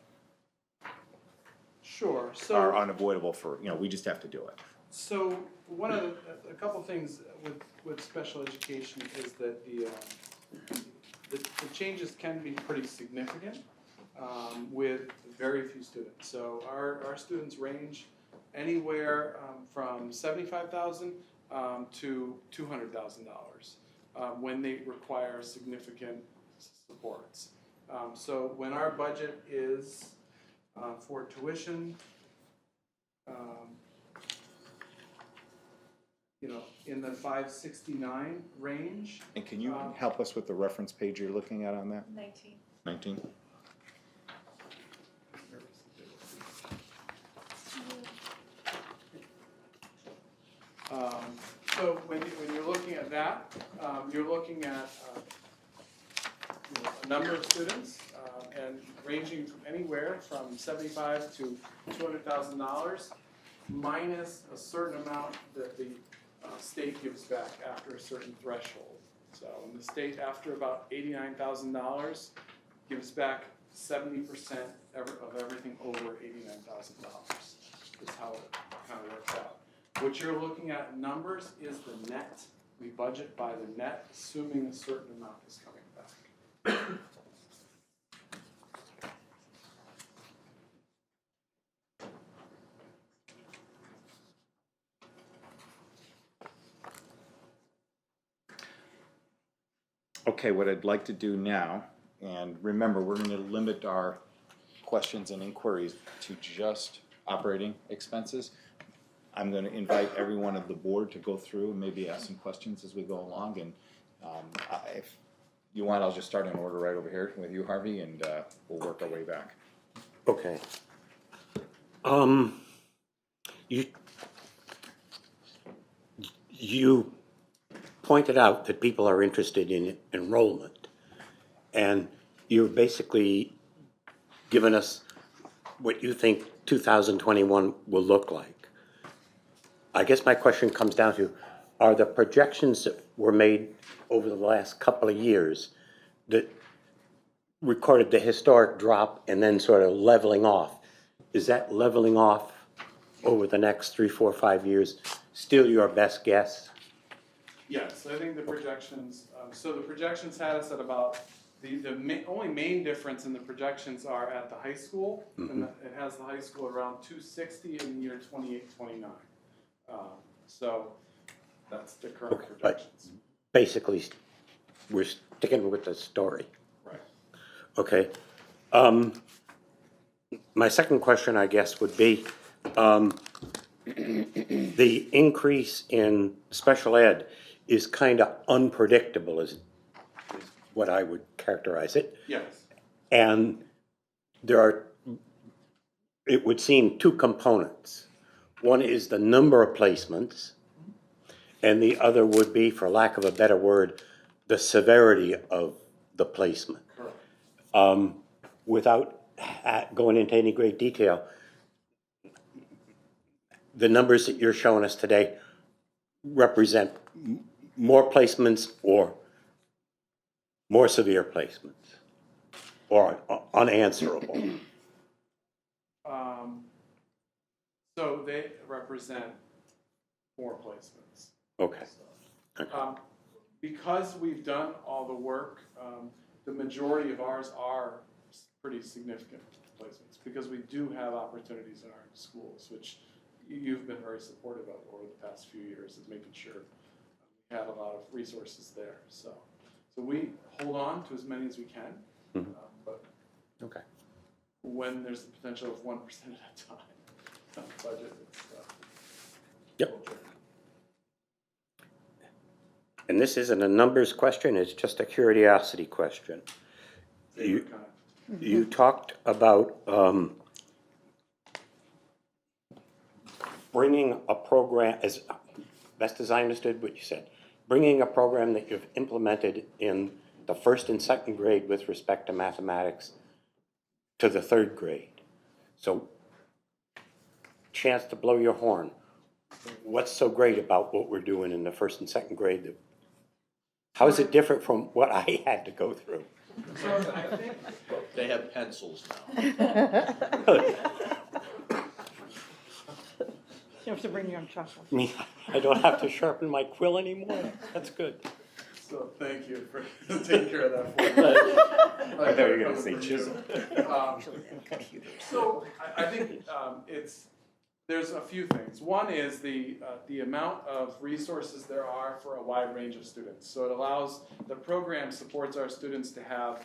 Speaker 3: Sure,
Speaker 1: are
Speaker 3: so,
Speaker 1: unavoidable for, we just have to do it.
Speaker 3: so a couple things with special education is that the changes can be pretty significant with very few students. So our students range anywhere from $75,000 to $200,000 when they require significant supports. So when our budget is for tuition, in the 569 range.
Speaker 1: And can you help us with the reference page you're looking at on that?
Speaker 4: 19.
Speaker 1: 19?
Speaker 3: So when you're looking at that, you're looking at a number of students and ranging from anywhere from $75,000 to $200,000 minus a certain amount that the state gives back after a certain threshold. So in the state, after about $89,000, gives back 70% of everything over $89,000 is how it kind of works out. What you're looking at in numbers is the net. We budget by the net, assuming a certain amount is coming back.
Speaker 1: Okay, what I'd like to do now, and remember, we're going to limit our questions and inquiries to just operating expenses. I'm going to invite everyone of the board to go through and maybe ask some questions as we go along. And if you want, I'll just start in order right over here with you, Harvey, and we'll work our way back.
Speaker 5: Okay. you pointed out that people are interested in enrollment, and you've basically given us what you think 2021 will look like. I guess my question comes down to, are the projections that were made over the last couple of years that recorded the historic drop and then sort of leveling off, is that leveling off over the next 3, 4, 5 years still your best guess?
Speaker 3: Yes, I think the projections, so the projections had us at about, only main difference in the projections are at the high school, and it has the high school around 260 in the year 28, 29. So that's the current
Speaker 5: Okay, but
Speaker 3: projections.
Speaker 5: basically, we're sticking with the story.
Speaker 3: Right.
Speaker 5: Okay. My second question, I guess, would be, the increase in special ed is kind of unpredictable, is what I would characterize it.
Speaker 3: Yes.
Speaker 5: And there are, it would seem, two components. One is the number of placements, and the other would be, for lack of a better word, the severity of the placement.
Speaker 3: Correct.
Speaker 5: Without going into any great detail, the numbers that you're showing us today represent more placements or more severe placements, or unanswerable.
Speaker 3: So they represent more placements.
Speaker 5: Okay.
Speaker 3: Because we've done all the work, the majority of ours are pretty significant placements, because we do have opportunities in our schools, which you've been very supportive of over the past few years, is making sure we have a lot of resources there. So we hold on to as many as we can, but
Speaker 5: Okay.
Speaker 3: when there's the potential of 1% at a time on the budget, it's
Speaker 5: Yep. And this isn't a numbers question, it's just a curiosity question.
Speaker 3: favorite kind.
Speaker 5: You talked about bringing a program, as best as I understood what you said, bringing a program that you've implemented in the first and second grade with respect to mathematics to the third grade. So, chance to blow your horn. What's so great about what we're doing in the first and second grade? How is it different from what I had to go through?
Speaker 3: So I think
Speaker 6: They have pencils now.
Speaker 7: You have to bring your own chocolate.
Speaker 5: I mean, I don't have to sharpen my quill anymore. That's good.
Speaker 3: so. Thank you for taking care of that for me.
Speaker 1: I thought you were gonna say chisel.
Speaker 3: So I think there's a few things. One is the amount of resources there are for a wide range of students. So it allows, the program supports our students to have,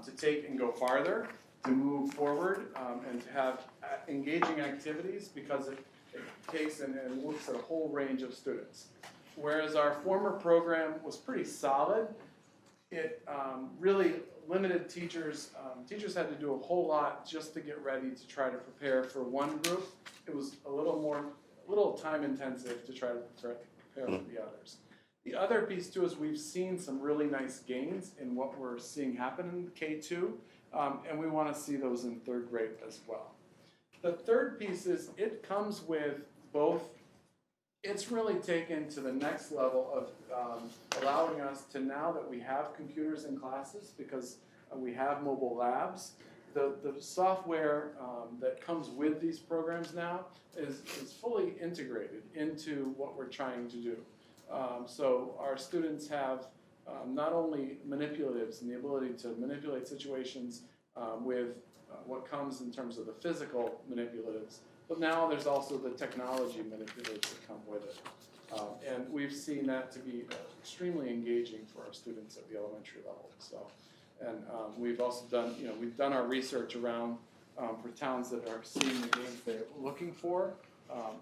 Speaker 3: to take and go farther, to move forward, and to have engaging activities, because it takes and looks at a whole range of students. Whereas our former program was pretty solid, it really limited teachers. Teachers had to do a whole lot just to get ready to try to prepare for one group. It was a little time intensive to try to prepare for the others. The other piece too is we've seen some really nice gains in what we're seeing happen in K2, and we want to see those in third grade as well. The third piece is it comes with both. It's really taken to the next level of allowing us to, now that we have computers in classes, because we have mobile labs, the software that comes with these programs now is fully integrated into what we're trying to do. So our students have not only manipulatives and the ability to manipulate situations with what comes in terms of the physical manipulatives, but now there's also the technology manipulatives that come with it. And we've seen that to be extremely engaging for our students at the elementary level. So, and we've also done, we've done our research around for towns that are seeing the gains they're looking for,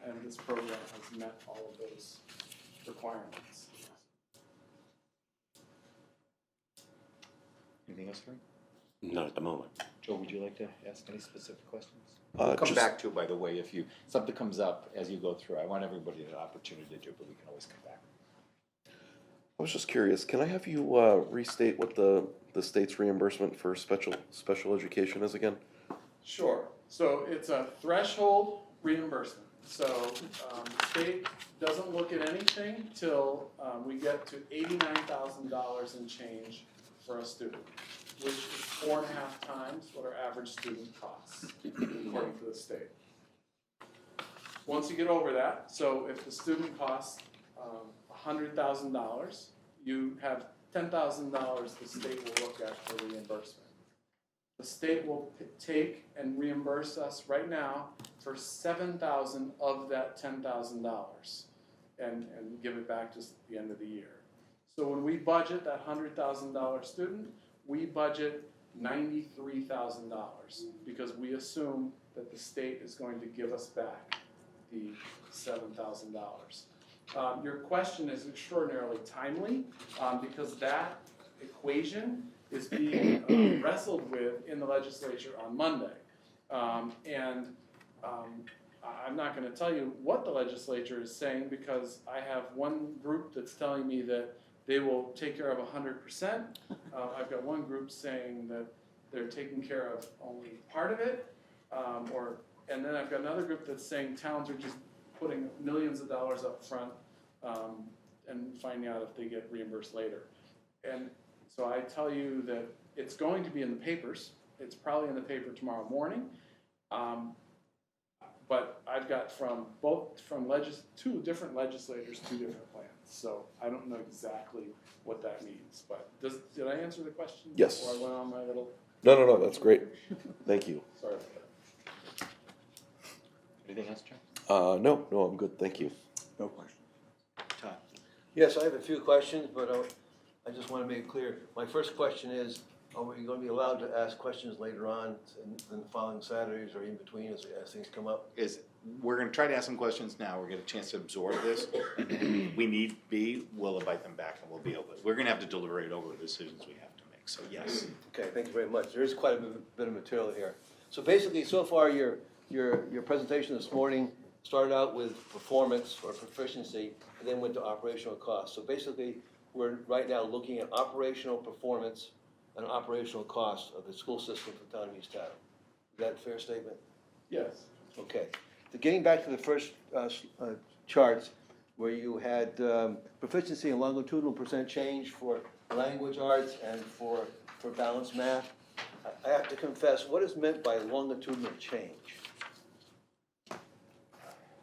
Speaker 3: and this program has met all of those requirements.
Speaker 1: Anything else, Frank?
Speaker 5: Not at the moment.
Speaker 1: Joe, would you like to ask any specific questions? Come back to, by the way, if something comes up as you go through. I want everybody an opportunity to do, but we can always come back.
Speaker 8: I was just curious, can I have you restate what the state's reimbursement for special education is again?
Speaker 3: Sure, so it's a threshold reimbursement. So the state doesn't look at anything till we get to $89,000 and change for a student, which is 4.5 times what our average student costs, according to the state. Once you get over that, so if the student costs $100,000, you have $10,000 the state will look at for reimbursement. The state will take and reimburse us right now for $7,000 of that $10,000 and give it back to us at the end of the year. So when we budget that $100,000 student, we budget $93,000 because we assume that the state is going to give us back the $7,000. Your question is extraordinarily timely because that equation is being wrestled with in the legislature on Monday. I'm not going to tell you what the legislature is saying because I have one group that's telling me that they will take care of 100%. I've got one group saying that they're taking care of only part of it, and then I've got another group that's saying towns are just putting millions of dollars up front and finding out if they get reimbursed later. And so I tell you that it's going to be in the papers. It's probably in the paper tomorrow morning. But I've got from two different legislators, 2 different plans. So I don't know exactly what that means. But did I answer the question?
Speaker 8: Yes.
Speaker 3: Or I went on my little.
Speaker 8: No, that's great. Thank you.
Speaker 3: Sorry about that.
Speaker 1: Anything else, John?
Speaker 8: No, I'm good, thank you.
Speaker 1: No question. Todd?
Speaker 9: Yes, I have a few questions, but I just want to make it clear. My first question is, are we going to be allowed to ask questions later on in the following Saturdays or in between as things come up?
Speaker 1: We're going to try to ask some questions now. We're going to get a chance to absorb this. We need be, we'll invite them back and we'll be able to, we're going to have to deliberate over the decisions we have to make. So yes.
Speaker 9: Okay, thank you very much. There is quite a bit of material here. So basically, so far, your presentation this morning started out with performance or proficiency and then went to operational costs. So basically, we're right now looking at operational performance and operational costs of the school system for the town of East Haddam. Is that a fair statement?
Speaker 3: Yes.
Speaker 9: Okay. So getting back to the first charts where you had proficiency and longitudinal percent change for language arts and for balanced math, I have to confess, what is meant by longitudinal change?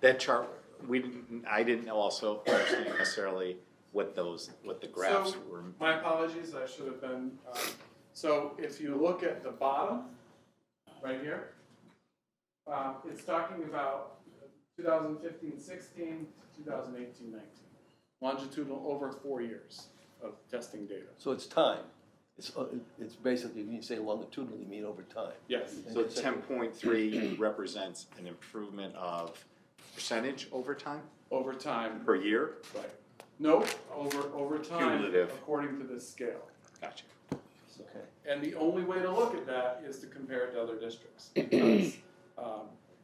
Speaker 1: That chart, I didn't also understand necessarily what the graphs
Speaker 3: So,
Speaker 1: were.
Speaker 3: my apologies, I should have been. So if you look at the bottom, right here, it's talking about 2015-16 to 2018-19. Longitudinal over 4 years of testing data.
Speaker 9: So it's time. It's basically, when you say longitudinal, you mean over time.
Speaker 3: Yes.
Speaker 1: So 10.3 represents an improvement of percentage over time
Speaker 3: Over time.
Speaker 1: per year?
Speaker 3: Right. No, over time,
Speaker 1: Cumulative.
Speaker 3: according to this scale.
Speaker 1: Gotcha.
Speaker 9: Okay.
Speaker 3: And the only way to look at that is to compare it to other districts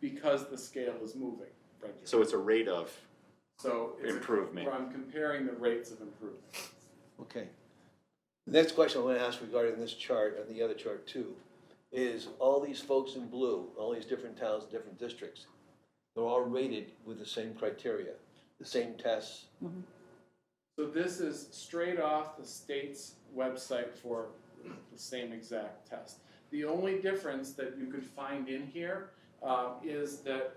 Speaker 3: because the scale is moving. Right.
Speaker 1: So it's a rate of
Speaker 3: So it's
Speaker 1: improvement.
Speaker 3: I'm comparing the rates of improvement.
Speaker 9: Okay. The next question I want to ask regarding this chart and the other chart too is all these folks in blue, all these different towns, different districts, they're all rated with the same criteria, the same tests.
Speaker 3: So this is straight off the state's website for the same exact test. The only difference that you could find in here is that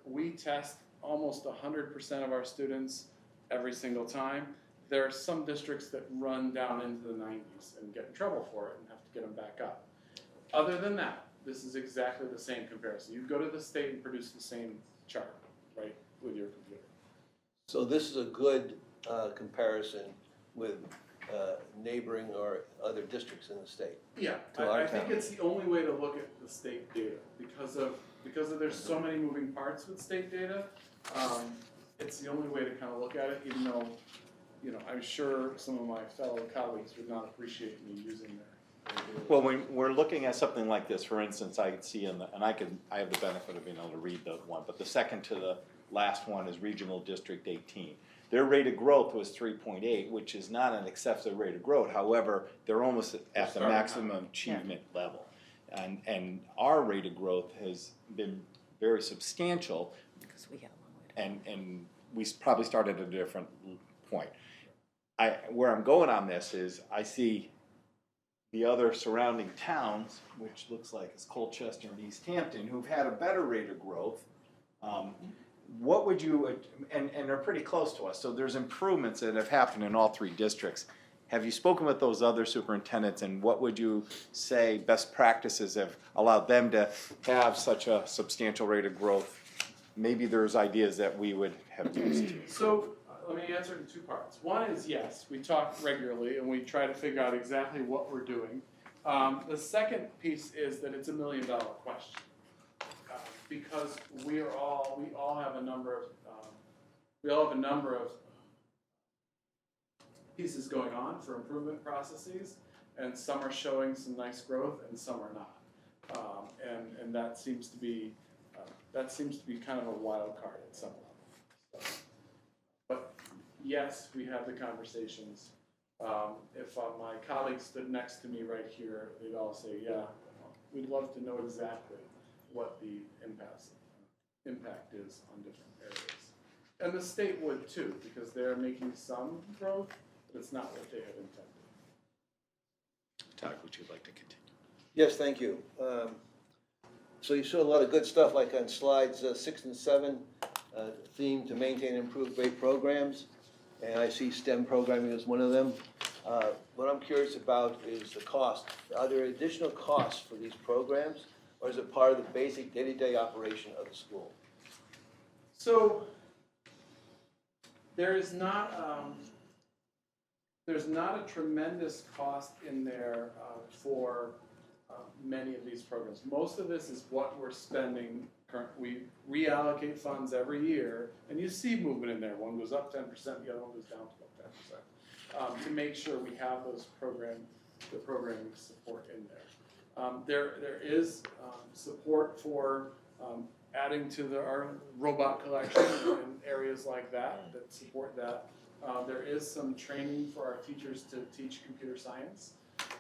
Speaker 3: we test almost 100% of our students every single time. There are some districts that run down into the 90s and get in trouble for it and have to get them back up. Other than that, this is exactly the same comparison. You go to the state and produce the same chart, right, with your computer.
Speaker 9: So this is a good comparison with neighboring or other districts in the state.
Speaker 3: Yeah,
Speaker 9: To our
Speaker 3: I think
Speaker 9: town.
Speaker 3: it's the only way to look at the state data because there's so many moving parts with state data. It's the only way to kind of look at it, even though, I'm sure some of my fellow colleagues would not appreciate me using their data.
Speaker 1: Well, when we're looking at something like this, for instance, I could see I have the benefit of being able to read the one, but the second to the last one is Regional District 18. Their rate of growth was 3.8, which is not an excessive rate of growth. However, they're almost at the maximum achievement level. And our rate of growth has been very substantial,
Speaker 2: Because we got a long way to go.
Speaker 1: and we probably started at a different point. Where I'm going on this is I see the other surrounding towns, which looks like it's Colchester and East Hampton, who've had a better rate of growth. What would you, and they're pretty close to us, so there's improvements that have happened in all three districts. Have you spoken with those other superintendents, and what would you say best practices have allowed them to have such a substantial rate of growth? Maybe there's ideas that we would have used too.
Speaker 3: So let me answer it in two parts. One is yes, we talk regularly and we try to figure out exactly what we're doing. The second piece is that it's $1 million question. Because we all have a number of pieces going on for improvement processes, and some are showing some nice growth and some are not. And that seems to be kind of a wild card at some level. So, but yes, we have the conversations. If my colleagues stood next to me right here, they'd all say, yeah, we'd love to know exactly what the impact is on different areas. And the state would too, because they're making some growth, but it's not what they had intended.
Speaker 1: Todd, would you like to continue?
Speaker 9: Yes, thank you. So you showed a lot of good stuff, like on slides 6 and 7, theme to maintain and improve great programs, and I see STEM programming as one of them. What I'm curious about is the cost. Are there additional costs for these programs, or is it part of the basic day-to-day operation of the school?
Speaker 3: So there's not a tremendous cost in there for many of these programs. Most of this is what we're spending. We reallocate funds every year, and you see movement in there. One goes up 10%, the other one goes down to about 10%, to make sure we have the programming support in there. There is support for adding to our robot collection and areas like that support that. There is some training for our teachers to teach computer science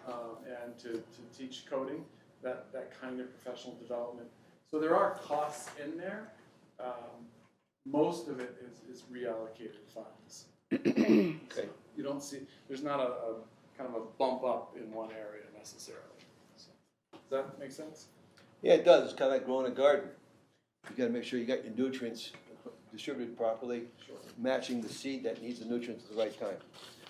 Speaker 3: and to teach coding, that kind of professional development. So there are costs in there. Most of it is reallocated funds.
Speaker 9: Okay.
Speaker 3: So you don't see, there's not a kind of a bump up in one area necessarily. So, does that make sense?
Speaker 9: Yeah, it does. It's kind of like growing a garden. You got to make sure you got your nutrients distributed properly, matching the seed that needs the nutrients at the right time.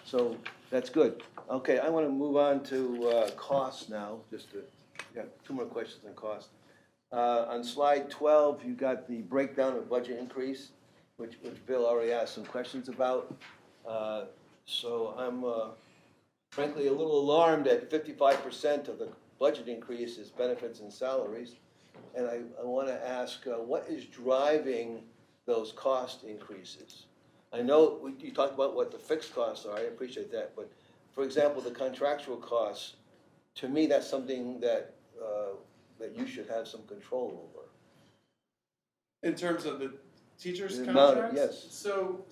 Speaker 9: So that's good. Okay, I want to move on to costs now. Got 2 more questions on cost. On slide 12, you got the breakdown of budget increase, which Bill already asked some questions about. So I'm frankly a little alarmed at 55% of the budget increase is benefits and salaries. And I want to ask, what is driving those cost increases? I know you talked about what the fixed costs are, I appreciate that, but for example, the contractual costs, to me, that's something that you should have some control over.
Speaker 3: In terms of the teachers'
Speaker 9: The amount,
Speaker 3: contracts?
Speaker 9: yes.
Speaker 3: So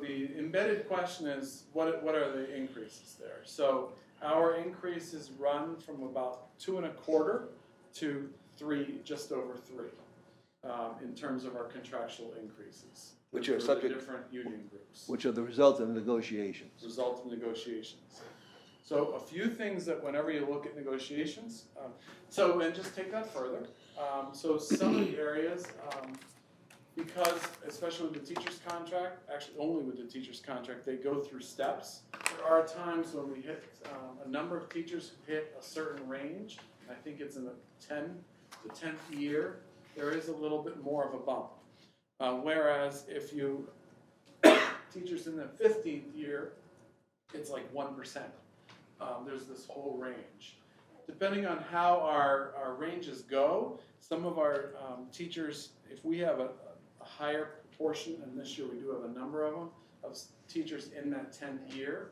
Speaker 3: the embedded question is, what are the increases there? So our increases run from about 2.25% to 3%, just over 3%, in terms of our contractual increases.
Speaker 9: Which are
Speaker 3: for
Speaker 9: subject-
Speaker 3: the different union groups.
Speaker 9: Which are the result of negotiations.
Speaker 3: Result of negotiations. So a few things that whenever you look at negotiations, and just take that further. So some of the areas, because especially with the teacher's contract, actually only with the teacher's contract, they go through steps. There are times when we hit, a number of teachers hit a certain range. I think it's in the 10th year, there is a little bit more of a bump. Whereas if you, teachers in the 15th year, it's like 1%. There's this whole range. Depending on how our ranges go, some of our teachers, if we have a higher proportion, and this year we do have a number of them, of teachers in that 10th year,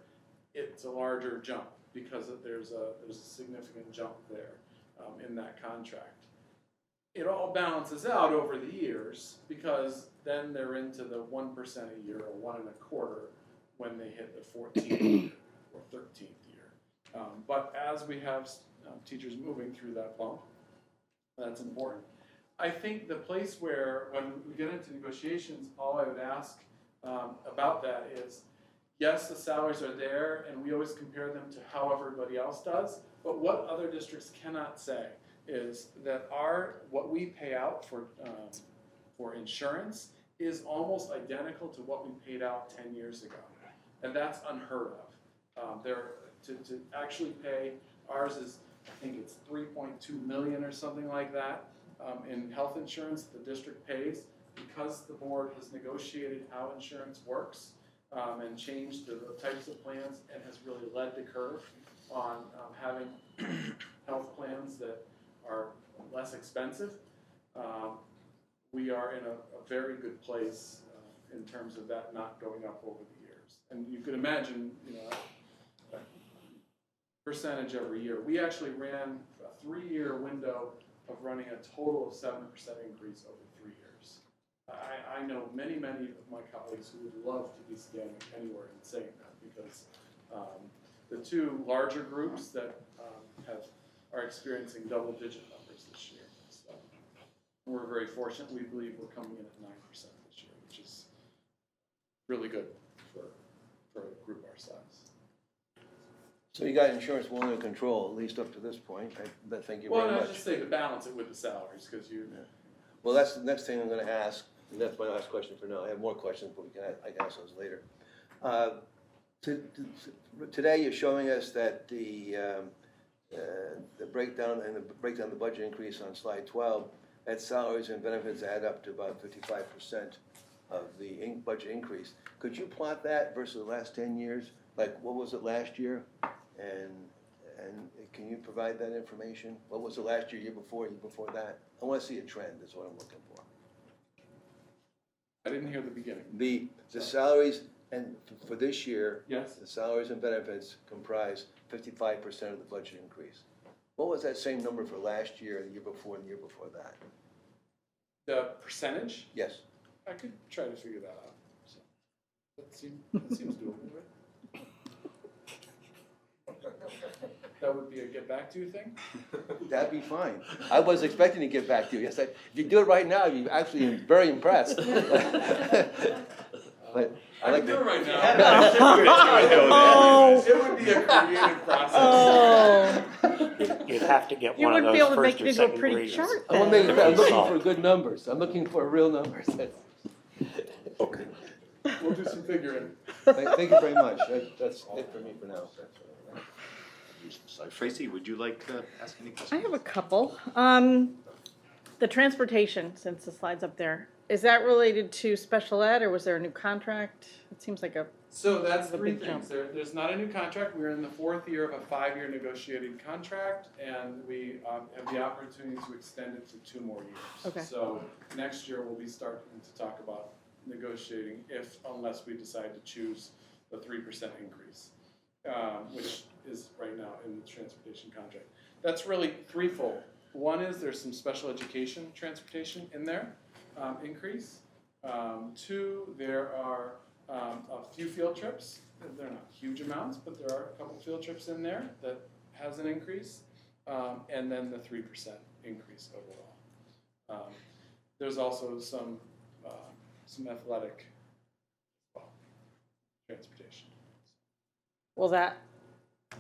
Speaker 3: it's a larger jump because there's a significant jump there in that contract. it all balances out over the years, because then they're into the 1% a year or 1.25% when they hit the 14th year or 13th year. But as we have teachers moving through that bump, that's important. I think the place where, when we get into negotiations, all I would ask about that is, yes, the salaries are there, and we always compare them to how everybody else does, but what other districts cannot say is that what we pay out for insurance is almost identical to what we paid out 10 years ago. And that's unheard of. To actually pay, ours is, I think it's 3.2 million or something like that in health insurance the district pays, because the board has negotiated how insurance works and changed the types of plans, and has really led the curve on having health plans that are less expensive. We are in a very good place in terms of that not going up over the years. And you could imagine, a percentage every year. We actually ran a 3-year window of running a total of 7% increase over 3 years. I know many of my colleagues who would love to be standing anywhere and saying that, because the two larger groups that are experiencing double-digit numbers this year. So we're very fortunate. We believe we're coming in at 9% this year, which is really good for a group our size.
Speaker 9: So you got insurance well under control, at least up to this point. Thank you very
Speaker 3: Well, and I
Speaker 9: much.
Speaker 3: just say to balance it with the salaries, because
Speaker 9: Well, that's the next thing I'm gonna ask, and that's my last question for now. I have more questions, but I can ask those later. Today, you're showing us that the breakdown of the budget increase on slide 12, that salaries and benefits add up to about 55% of the budget increase. Could you plot that versus the last 10 years? Like, what was it last year? And can you provide that information? What was it last year before that? I want to see a trend, is what I'm looking for.
Speaker 3: I didn't hear the beginning.
Speaker 9: The salaries, and for this year,
Speaker 3: Yes.
Speaker 9: the salaries and benefits comprise 55% of the budget increase. What was that same number for last year, the year before, and the year before that?
Speaker 3: The percentage?
Speaker 9: Yes.
Speaker 3: I could try to figure that out. So that seems doable, right? That would be a get back to you thing?
Speaker 9: That'd be fine. I was expecting to get back to you. Yes, if you do it right now, you're actually very impressed. But I like
Speaker 3: do
Speaker 9: to.
Speaker 3: it right now.
Speaker 7: Oh.
Speaker 3: It would be a creative process.
Speaker 7: Oh,
Speaker 5: You'd have to get
Speaker 7: you
Speaker 5: one of
Speaker 7: wouldn't be able
Speaker 5: those
Speaker 7: to make
Speaker 5: first
Speaker 7: it
Speaker 5: or
Speaker 7: into a
Speaker 5: second
Speaker 7: pretty
Speaker 5: graders.
Speaker 7: chart
Speaker 9: I'm looking
Speaker 7: then.
Speaker 9: for good numbers. I'm looking for real numbers.
Speaker 5: Okay.
Speaker 3: We'll do some figuring.
Speaker 9: Thank you very much. That's it for me for now.
Speaker 6: So Tracy, would you like to ask any
Speaker 7: I
Speaker 6: questions?
Speaker 7: have a couple. The transportation, since the slide's up there, is that related to special ed, or was there a new contract? It seems like
Speaker 3: So that's
Speaker 7: That's a
Speaker 3: three
Speaker 7: big
Speaker 3: things. There's not a new contract. We're in the 4th year of a 5-year negotiated contract, and we have the opportunity to extend it for 2 more years.
Speaker 7: Okay.
Speaker 3: So next year we'll be starting to talk about negotiating unless we decide to choose the 3% increase, which is right now in the transportation contract. That's really threefold. One is there's some special education transportation in there, increase. 2, there are a few field trips. They're not huge amounts, but there are a couple field trips in there that has an increase. And then the 3% increase overall. There's also some athletic transportation.
Speaker 7: well,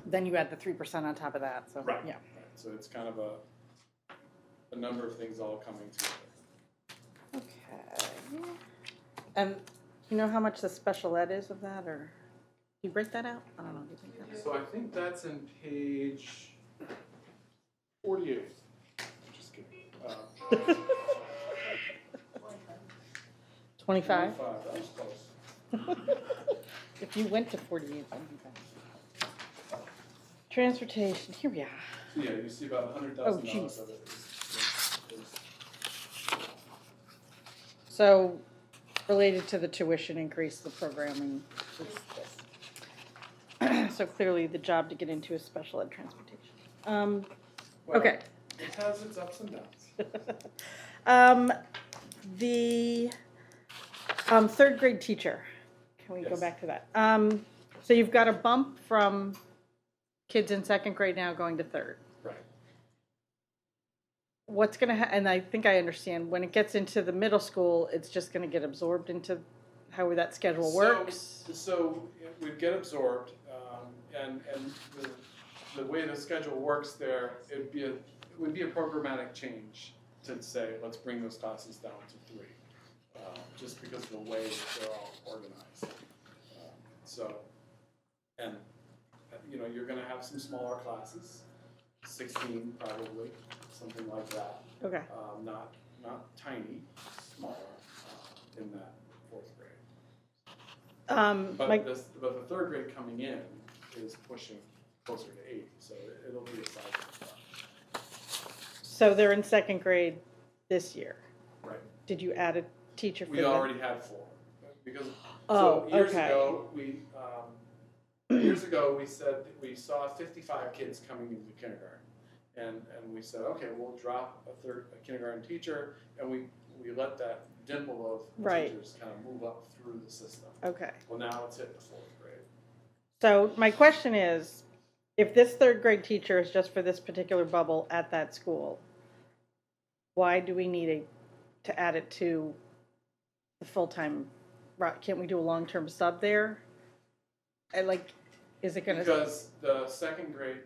Speaker 7: then you add the 3% on top of that, so,
Speaker 3: Right.
Speaker 7: yeah.
Speaker 3: Right. So it's kind of a number of things all coming together.
Speaker 7: Okay. And you know how much the special ed is of that, or do you break that out? I don't know, do you think that's?
Speaker 3: So I think that's in page 48. Just kidding.
Speaker 7: 25?
Speaker 3: 25, that was close.
Speaker 7: If you went to 48, that'd be better. Transportation, here we are.
Speaker 3: So yeah, you see about $100,000
Speaker 7: Oh, geez.
Speaker 3: of it.
Speaker 7: So, related to the tuition increase, the programming is this. So clearly, the job to get into is special ed transportation.
Speaker 3: Well,
Speaker 7: Okay.
Speaker 3: It has its ups and downs.
Speaker 7: The third grade teacher, can we go
Speaker 3: Yes.
Speaker 7: back to that? So you've got a bump from kids in second grade now going to third.
Speaker 3: Right.
Speaker 7: What's gonna and I think I understand, when it gets into the middle school, it's just gonna get absorbed into how that schedule works?
Speaker 3: So it would get absorbed, and the way the schedule works there, it would be a programmatic change to say, let's bring those classes down to 3, just because of the way that they're all organized. And you're gonna have some smaller classes, 16 probably, something like that.
Speaker 7: Okay,
Speaker 3: Not tiny, smaller, in that 4th grade. But the 3rd grade coming in is pushing closer to 80, so it'll be a sizable class.
Speaker 7: so they're in second grade this year.
Speaker 3: Right.
Speaker 7: Did you add a teacher for
Speaker 3: We
Speaker 7: them?
Speaker 3: already had 4, because,
Speaker 7: Oh,
Speaker 3: so years
Speaker 7: okay.
Speaker 3: ago, we said that we saw 55 kids coming into kindergarten. And we said, okay, we'll drop a kindergarten teacher, and we let that dimple of
Speaker 7: Right.
Speaker 3: teachers kind of move up through the system.
Speaker 7: Okay.
Speaker 3: Well, now it's hit the 4th grade.
Speaker 7: So my question is, if this third grade teacher is just for this particular bubble at that school, why do we need to add it to the full-time? Can't we do a long-term sub there? Is it gonna?
Speaker 3: Because the 2nd grade,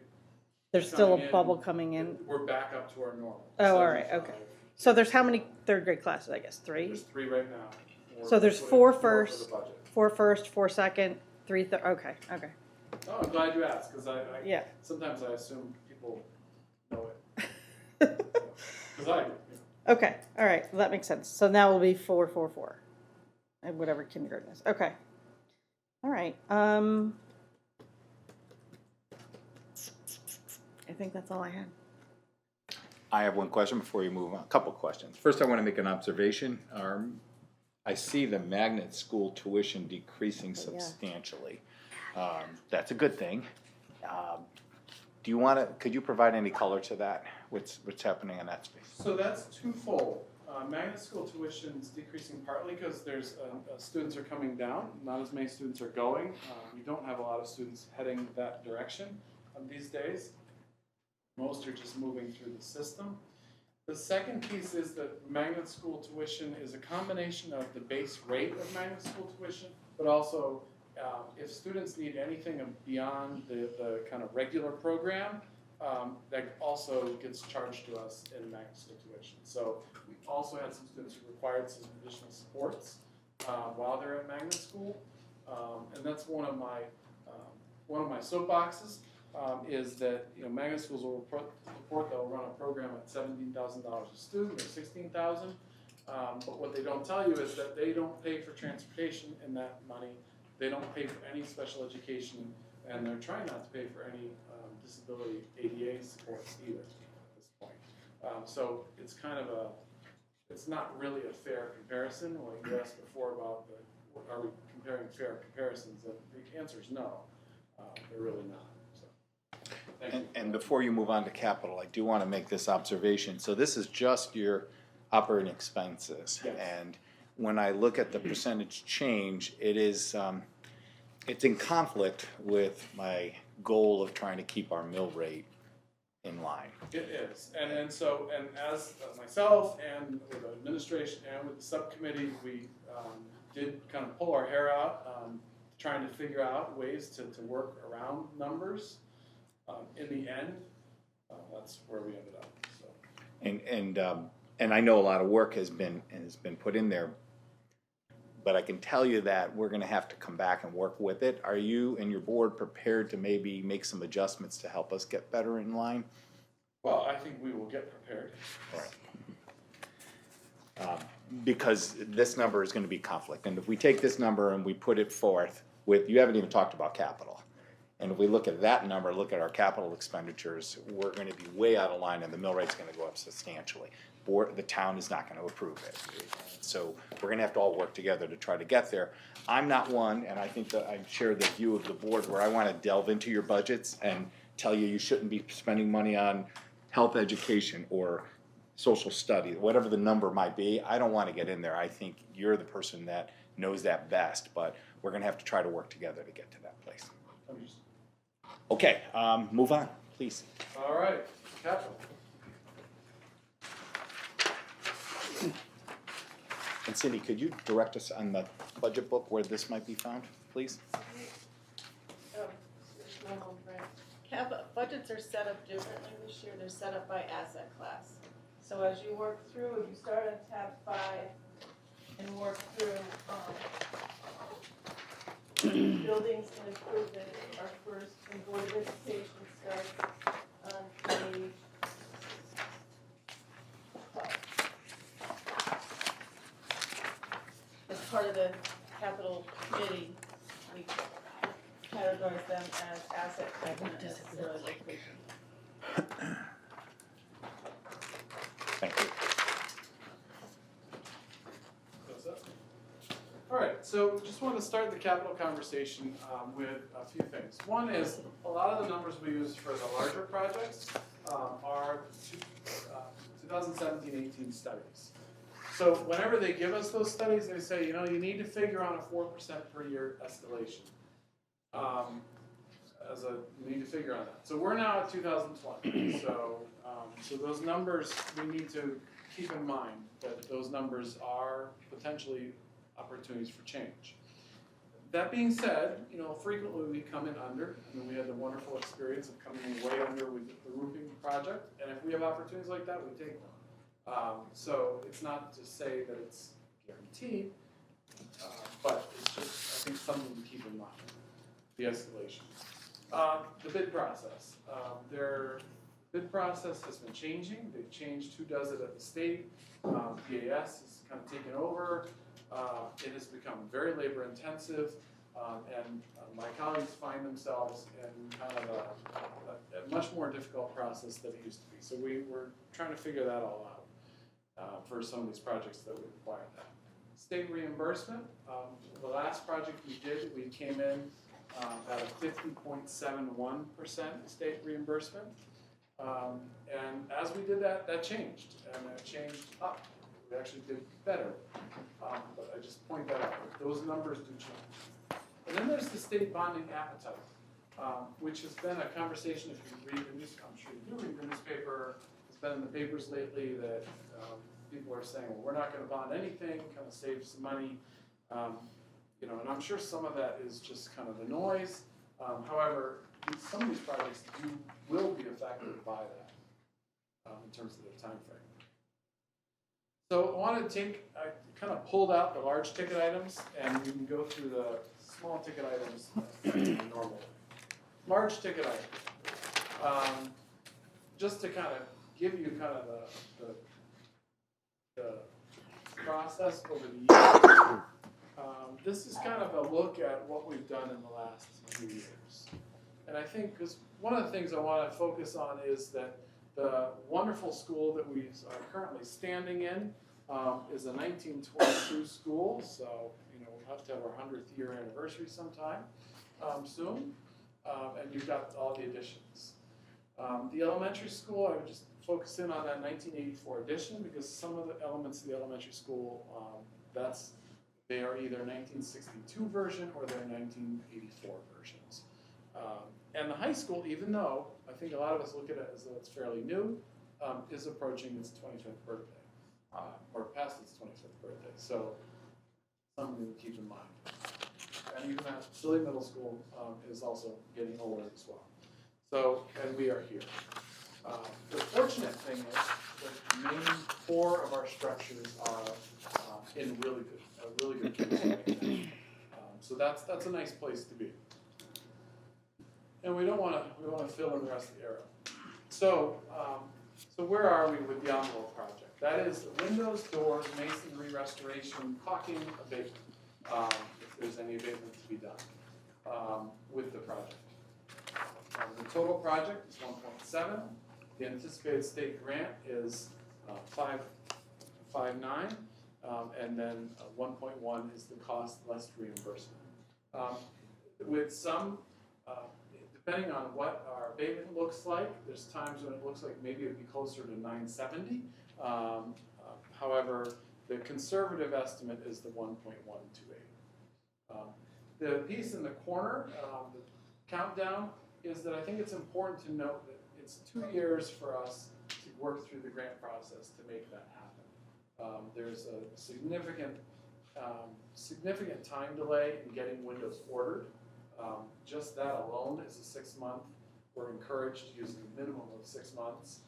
Speaker 7: There's still
Speaker 3: coming
Speaker 7: a
Speaker 3: in,
Speaker 7: bubble coming in.
Speaker 3: we're back up to our normal.
Speaker 7: Oh, all right,
Speaker 3: 75.
Speaker 7: okay. So there's how many third grade classes? I guess 3.
Speaker 3: There's 3 right now.
Speaker 7: So there's
Speaker 3: We're
Speaker 7: 4
Speaker 3: putting more for
Speaker 7: first,
Speaker 3: the budget.
Speaker 7: 4 first, 4 second, 3 third. Okay.
Speaker 3: Oh, I'm glad you asked, because I
Speaker 7: Yeah.
Speaker 3: sometimes I assume people know it. Because I do.
Speaker 7: Okay. All right. Well, that makes sense. So now will be 4, 4, 4, and whatever kindergarten is. Okay. All right. I think that's all I had.
Speaker 1: I have one question before you move on, a couple questions. First, I want to make an observation. I see the magnet school tuition decreasing substantially. That's a good thing. Could you provide any color to that? What's happening in that space?
Speaker 3: So that's twofold. Magnet school tuition is decreasing partly because there's students are coming down. Not as many students are going. We don't have a lot of students heading that direction these days. Most are just moving through the system. The second piece is that magnet school tuition is a combination of the base rate of magnet school tuition, but also if students need anything beyond the kind of regular program, that also gets charged to us in magnet school tuition. So we also had some students who required some additional supports while they're at magnet school, and that's one of my soapboxes. Is that magnet schools will report they'll run a program at $17,000 a student or $16,000, but what they don't tell you is that they don't pay for transportation in that money. They don't pay for any special education, and they're trying not to pay for any disability ADA supports either at this point. So it's kind of it's not really a fair comparison. Like you asked before about are we comparing fair comparisons? The answer is no, they're really not.
Speaker 1: And before you move on to capital, I do want to make this observation. So this is just your operating expenses.
Speaker 3: Yes.
Speaker 1: And when I look at the percentage change, it's in conflict with my goal of trying to keep our mill rate in line.
Speaker 3: It is, and as myself and with the administration and with the subcommittee, we did kind of pull our hair out, trying to figure out ways to work around numbers. In the end, that's where we ended up. So.
Speaker 1: And I know a lot of work has been put in there, but I can tell you that we're going to have to come back and work with it. Are you and your board prepared to maybe make some adjustments to help us get better in line?
Speaker 3: Well, I think we will get prepared.
Speaker 1: Because this number is going to be conflict, and if we take this number and we put it forth with, you haven't even talked about capital. And if we look at that number, look at our capital expenditures, we're going to be way out of line, and the mill rate's going to go up substantially. The town is not going to approve it. So we're going to have to all work together to try to get there. I'm not one, and I think that I share the view of the board where I want to delve into your budgets and tell you shouldn't be spending money on health education or social study, whatever the number might be. I don't want to get in there. I think you're the person that knows that best, but we're going to have to try to work together to get to that place. Okay, move on, please.
Speaker 3: All right, capital.
Speaker 1: And Cindy, could you direct us on the budget book where this might be found, please?
Speaker 4: Budgets are set up differently this year. They're set up by asset class. So as you work through, if you start on tab 5 and work through buildings and improvements, our first, and board of education starts on page 12. As part of the capital committee, we categorize them as asset type, not necessarily location.
Speaker 1: Thank you.
Speaker 3: All right, so just want to start the capital conversation with a few things. One is a lot of the numbers we use for the larger projects are 2017-18 studies. So whenever they give us those studies, they say, you know, you need to figure on a 4% per year escalation. You need to figure on that. So we're now at 2020. So those numbers, we need to keep in mind that those numbers are potentially opportunities for change. That being said, you know, frequently we come in under. I mean, we had the wonderful experience of coming in way under with the roofing project, and if we have opportunities like that, we take them. So it's not to say that it's guaranteed, but it's just, I think, something to keep in mind. The escalation. The bid process. Their bid process has been changing. They've changed who does it at the state. PAS has kind of taken over. It has become very labor intensive, and my colleagues find themselves in kind of a much more difficult process than it used to be. So we're trying to figure that all out for some of these projects that would require that. State reimbursement. The last project we did, we came in at a 50.71% state reimbursement. And as we did that, that changed, and it changed up. We actually did better, but I just point that out. Those numbers do change. And then there's the state bonding appetite, which has been a conversation. If you read the news, I'm sure you do read the newspaper. It's been in the papers lately that people are saying, well, we're not going to bond anything, kind of save some money. You know, and I'm sure some of that is just kind of the noise. However, some of these projects will be affected by that in terms of their time frame. So I kind of pulled out the large ticket items, and we can go through the small ticket items normally. Large ticket items. Just to kind of give you kind of the process over the years. This is kind of a look at what we've done in the last few years. And I think, because one of the things I want to focus on is that the wonderful school that we are currently standing in is a 1922 school, so you know we'll have to have our 100th year anniversary sometime soon, and you've got all the additions. The elementary school, I would just focus in on that 1984 addition because some of the elements of the elementary school, they are either 1962 version or they're 1984 versions. And the high school, even though I think a lot of us look at it as though it's fairly new, is approaching its 25th birthday, or past its 25th birthday. So something to keep in mind. And even that Philly Middle School is also getting older as well. So, and we are here. The fortunate thing is that the main core of our structures are in really good condition. So that's a nice place to be. And we don't want to fill in the rest of the arrow. So where are we with the envelope project? That is windows, doors, masonry restoration, caulking, abatement. If there's any abatement to be done with the project. The total project is 1.7. The anticipated state grant is 5.9, and then 1.1 is the cost less reimbursement. With some, depending on what our abatement looks like, there's times when it looks like maybe it'd be closer to 970. However, the conservative estimate is the 1.128. The piece in the corner, the countdown, is that I think it's important to note that it's 2 years for us to work through the grant process to make that happen. There's a significant time delay in getting windows ordered. Just that alone is a 6-month. We're encouraged using a minimum of 6 months,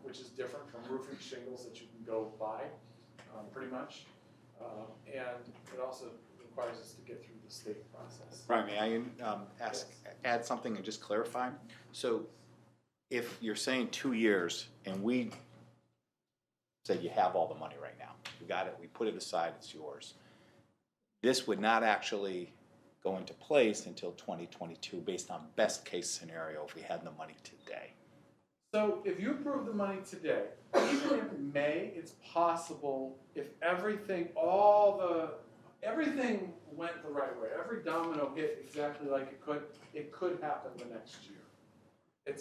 Speaker 3: which is different from roofing shingles that you can go buy, pretty much. And it also requires us to get through the state process.
Speaker 1: Brian, may I add something and just clarify? So if you're saying 2 years and we said you have all the money right now, you got it, we put it aside, it's yours. This would not actually go into place until 2022 based on best case scenario if we had the money today.
Speaker 3: So if you approve the money today, even in May, it's possible if everything went the right way, every domino hit exactly like it could happen the next year.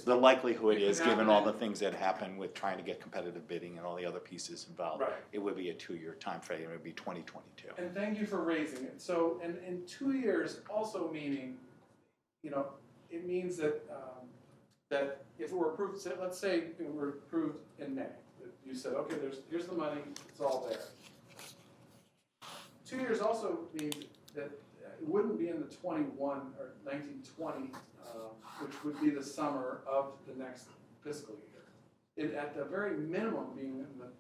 Speaker 1: The likelihood
Speaker 3: It could
Speaker 1: is, given all the
Speaker 3: happen.
Speaker 1: things that happen with trying to get competitive bidding and all the other pieces involved,
Speaker 3: Right.
Speaker 1: it would be a 2-year time frame. It would be 2022.
Speaker 3: And thank you for raising it. So, and in 2 years also meaning, it means that, that if it were approved, let's say it were approved in May, that you said, okay, here's the money, it's all there. 2 years also means that it wouldn't be in the 21 or 1920, which would be the summer of the next fiscal year. It, at the very minimum, being in the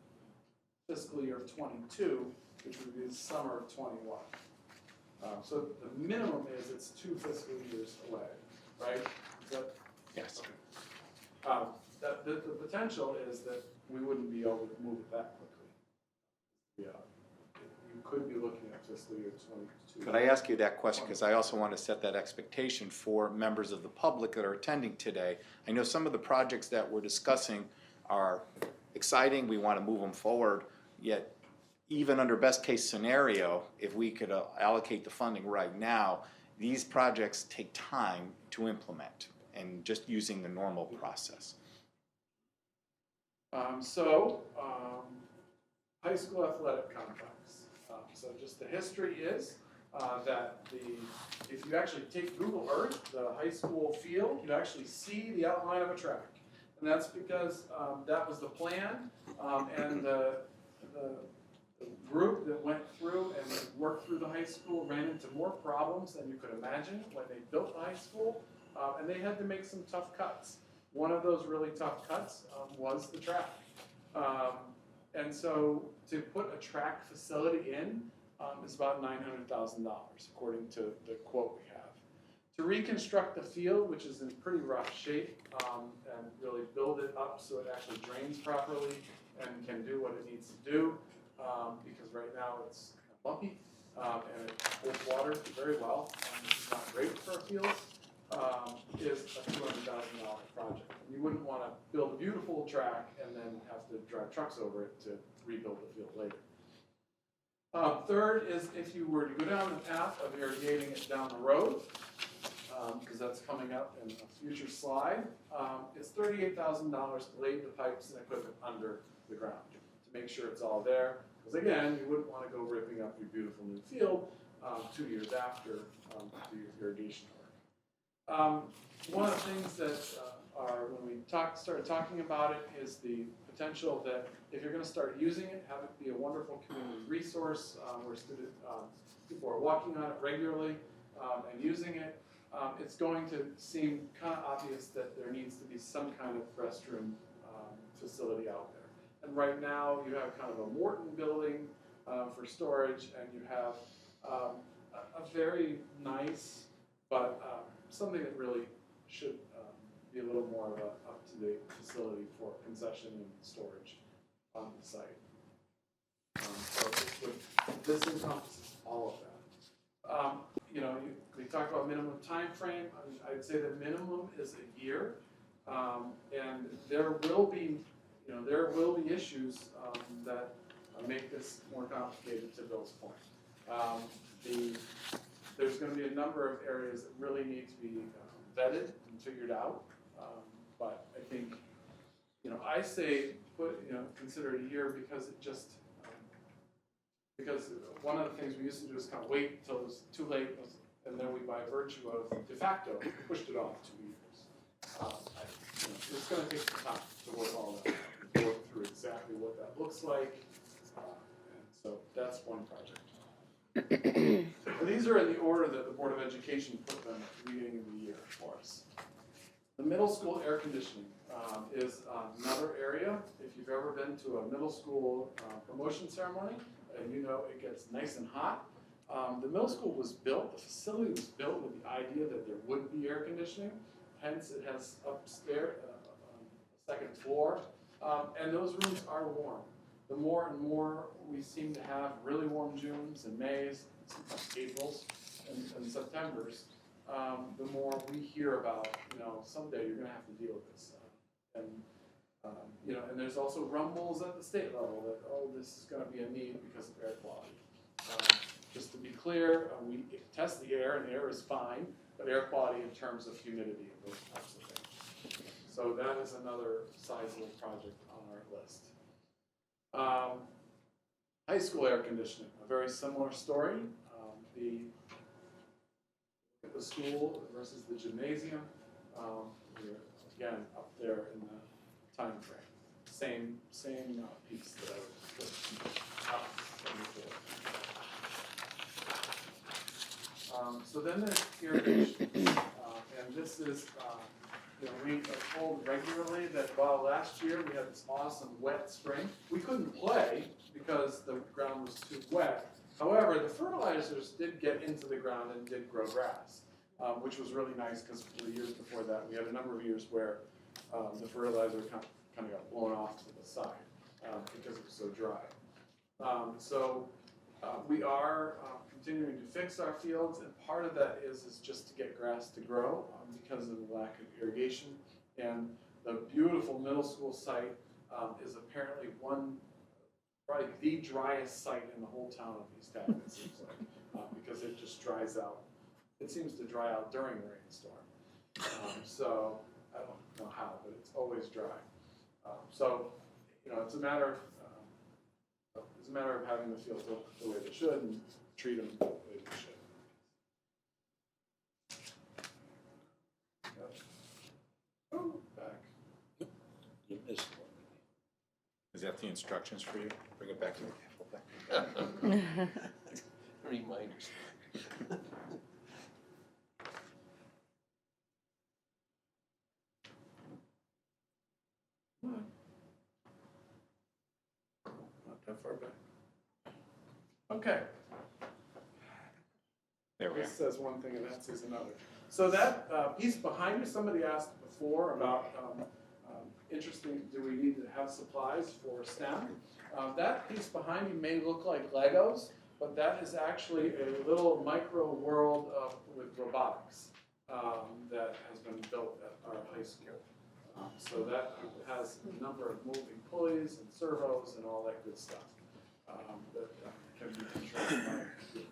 Speaker 3: fiscal year of 22, which would be the summer of 21. So the minimum is it's 2 fiscal years away, right? Is that,
Speaker 1: Yes.
Speaker 3: the potential is that we wouldn't be able to move it that quickly. Yeah, you could be looking at fiscal year 22.
Speaker 1: Could I ask you that question, because I also want to set that expectation for members of the public that are attending today. I know some of the projects that we're discussing are exciting, we want to move them forward, yet even under best case scenario, if we could allocate the funding right now, these projects take time to implement and just using the normal process.
Speaker 3: High school athletic complex. So just the history is that if you actually take Google Earth, the high school field, you actually see the outline of a track. And that's because that was the plan, and the group that went through and worked through the high school ran into more problems than you could imagine when they built the high school, and they had to make some tough cuts. One of those really tough cuts was the track. And so to put a track facility in is about $900,000, according to the quote we have. To reconstruct the field, which is in pretty rough shape, and really build it up so it actually drains properly and can do what it needs to do, because right now it's kind of lumpy and it holds water very well, which is not great for a field, is a $200,000 project. You wouldn't want to build a beautiful track and then have to drive trucks over it to rebuild the field later. Third is if you were to go down the path of irrigating it down the road, because that's coming up in a future slide, it's $38,000 to lay the pipes and equipment under the ground to make sure it's all there. Because again, you wouldn't want to go ripping up your beautiful new field 2 years after do your irrigation work. One of the things that when we started talking about it is the potential that if you're going to start using it, have it be a wonderful community resource where people are walking on it regularly and using it. It's going to seem kind of obvious that there needs to be some kind of restroom facility out there. And right now you have kind of a Morton building for storage, and you have a very nice, but something that really should be a little more of a up-to-date facility for concession and storage on the site. So this encompasses all of that. We talked about minimum time frame. I'd say the minimum is a year, and there will be issues that make this more complicated. To Bill's point, there's going to be a number of areas that really need to be vetted and figured out. But I think I say consider it a year because it just, because one of the things we used to do is kind of wait until it was too late, and then we, by virtue of de facto, pushed it off 2 years. It's going to take some time to work all that out, work through exactly what that looks like, and so that's one project. And these are in the order that the Board of Education put them at the beginning of the year for us. The middle school air conditioning is another area. If you've ever been to a middle school promotion ceremony, and it gets nice and hot, the middle school was built, the facility was built with the idea that there would be air conditioning. Hence, it has upstairs, a second floor, and those rooms are warm. The more and more we seem to have really warm Junes and Mays, sometimes Aprils and Septembers, the more we hear about, someday you're going to have to deal with this. And there's also rumbles at the state level that, this is going to be a need because of air quality. Just to be clear, we test the air, and the air is fine, but air quality in terms of humidity and those types of things. So that is another sizable project on our list. High school air conditioning, a very similar story. The school versus the gymnasium, we're again up there in the time frame. Same piece that I was up before. So then there's irrigation, and this is, we are told regularly that while last year we had this awesome wet spring, we couldn't play because the ground was too wet. However, the fertilizers did get into the ground and did grow grass, which was really nice because for the years before that, we had a number of years where the fertilizer kind of got blown off to the side because it was so dry. We are continuing to fix our fields, and part of that is just to get grass to grow because of the lack of irrigation. And the beautiful middle school site is apparently probably the driest site in the whole town of East Haddam, it seems like, because it just dries out. It seems to dry out during the rainstorm. So I don't know how, but it's always dry. It's a matter of having the fields look the way they should and treat them the way they should. Oh, back.
Speaker 5: You missed
Speaker 1: Is that the instructions for you? Bring it back to the table.
Speaker 9: Reminders.
Speaker 3: Not that far back. Okay.
Speaker 1: There we
Speaker 3: This
Speaker 1: are.
Speaker 3: says one thing and that says another. So that piece behind you, somebody asked before about interesting, do we need to have supplies for STEM? That piece behind you may look like Legos, but that is actually a little micro world with robotics that has been built at our high school. So that has a number of moving pulleys and servos and all that good stuff that can be controlled by a computer.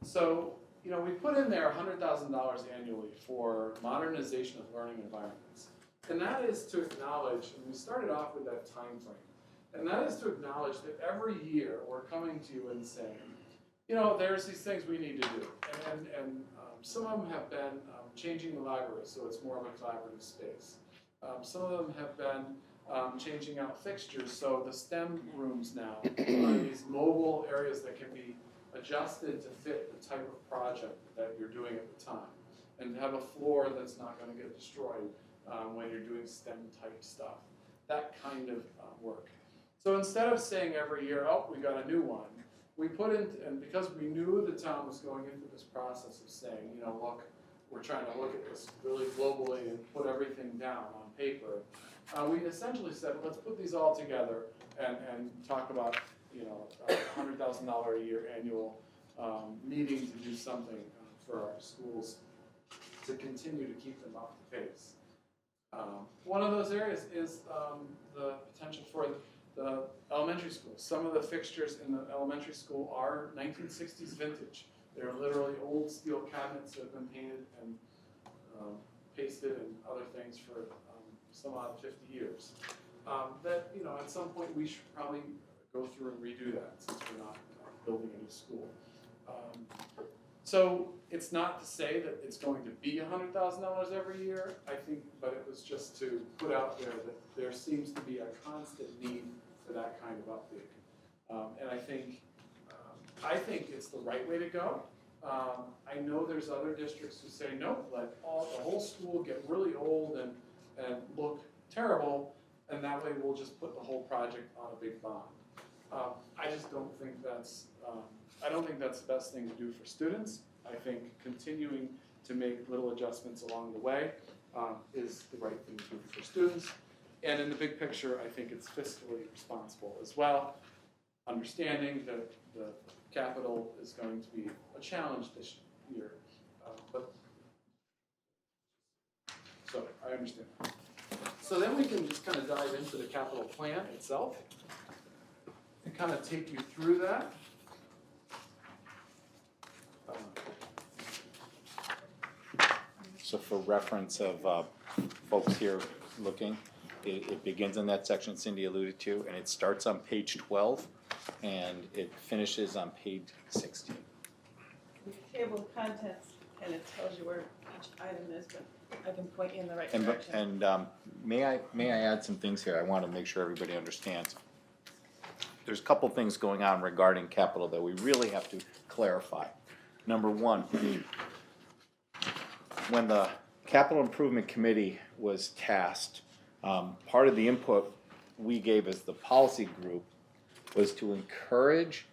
Speaker 3: So we put in there $100,000 annually for modernization of learning environments. And that is to acknowledge, and we started off with that time frame, and that is to acknowledge that every year we're coming to you and saying, there's these things we need to do. And some of them have been changing the library so it's more of a collaborative space. Some of them have been changing out fixtures so the STEM rooms now are these mobile areas that can be adjusted to fit the type of project that you're doing at the time, and have a floor that's not going to get destroyed when you're doing STEM type stuff. That kind of work. So instead of saying every year, we got a new one, we put in, and because we knew the town was going into this process of saying, look, we're trying to look at this really globally and put everything down on paper, we essentially said, let's put these all together and talk about $100,000 a year annual meeting to do something for our schools to continue to keep them up to pace. One of those areas is the potential for the elementary school. Some of the fixtures in the elementary school are 1960s vintage. They're literally old steel cabinets that have been painted and pasted and other things for some odd 50 years. That, you know, at some point we should probably go through and redo that since we're not building a new school. So it's not to say that it's going to be $100,000 every year, I think, but it was just to put out there that there seems to be a constant need for that kind of update. And I think it's the right way to go. I know there's other districts who say, no, let the whole school get really old and look terrible, and that way we'll just put the whole project on a big bond. I just don't think that's, I don't think that's the best thing to do for students. I think continuing to make little adjustments along the way is the right thing to do for students. And in the big picture, I think it's fiscally responsible as well, understanding that the capital is going to be a challenge this year. So I understand. So then we can just kind of dive into the capital plan itself and kind of take you through that.
Speaker 1: So for reference of folks here looking, it begins in that section Cindy alluded to, and it starts on page 12, and it finishes on page 16.
Speaker 4: The table of contents, and it tells you where each item is, but I can point you in the right
Speaker 1: And,
Speaker 4: direction.
Speaker 1: may I add some things here? I want to make sure everybody understands. There's a couple things going on regarding capital that we really have to clarify. Number one, when the Capital Improvement Committee was tasked, part of the input we gave as the policy group was to encourage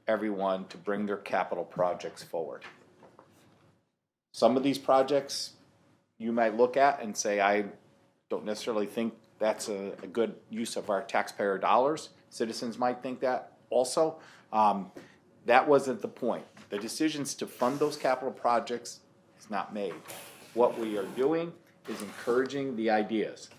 Speaker 1: everyone to bring their capital projects forward. Some of these projects you might look at and say, I don't necessarily think that's a good use of our taxpayer dollars. Citizens might think that also. That wasn't the point. The decisions to fund those capital projects is not made. What we are doing is encouraging the ideas.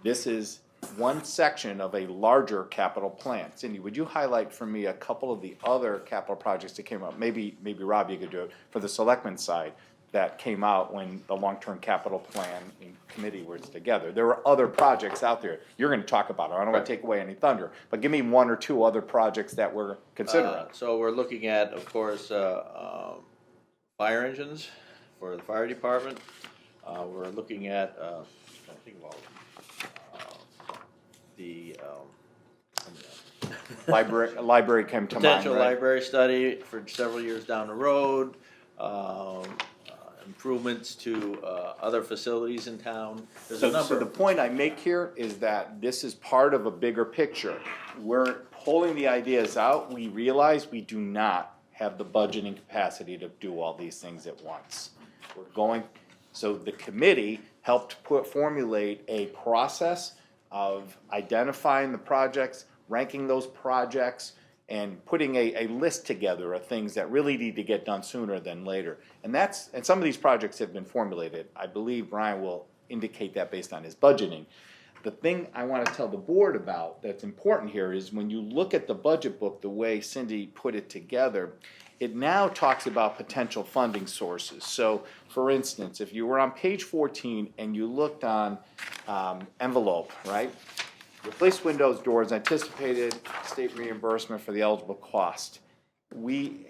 Speaker 1: This is one section of a larger capital plan. Cindy, would you highlight for me a couple of the other capital projects that came up? Maybe Rob, you could do it for the selectmen's side that came out when the long-term capital plan committee was together. There were other projects out there. You're going to talk about it. I don't want to take away any thunder, but give me one or two other projects that we're considering.
Speaker 10: So we're looking at, of course, fire engines for the fire department. We're looking at, I think about the
Speaker 1: Library came to mind,
Speaker 10: potential
Speaker 1: right?
Speaker 10: library study for several years down the road. Improvements to other facilities in town. There's a
Speaker 1: So
Speaker 10: number.
Speaker 1: the point I make here is that this is part of a bigger picture. We're pulling the ideas out. We realize we do not have the budgeting capacity to do all these things at once. So the committee helped formulate a process of identifying the projects, ranking those projects, and putting a list together of things that really need to get done sooner than later. And some of these projects have been formulated. I believe Brian will indicate that based on his budgeting. The thing I want to tell the board about that's important here is when you look at the budget book, the way Cindy put it together, it now talks about potential funding sources. So, for instance, if you were on page 14 and you looked on envelope, right? Replace windows, doors, anticipated state reimbursement for the eligible cost.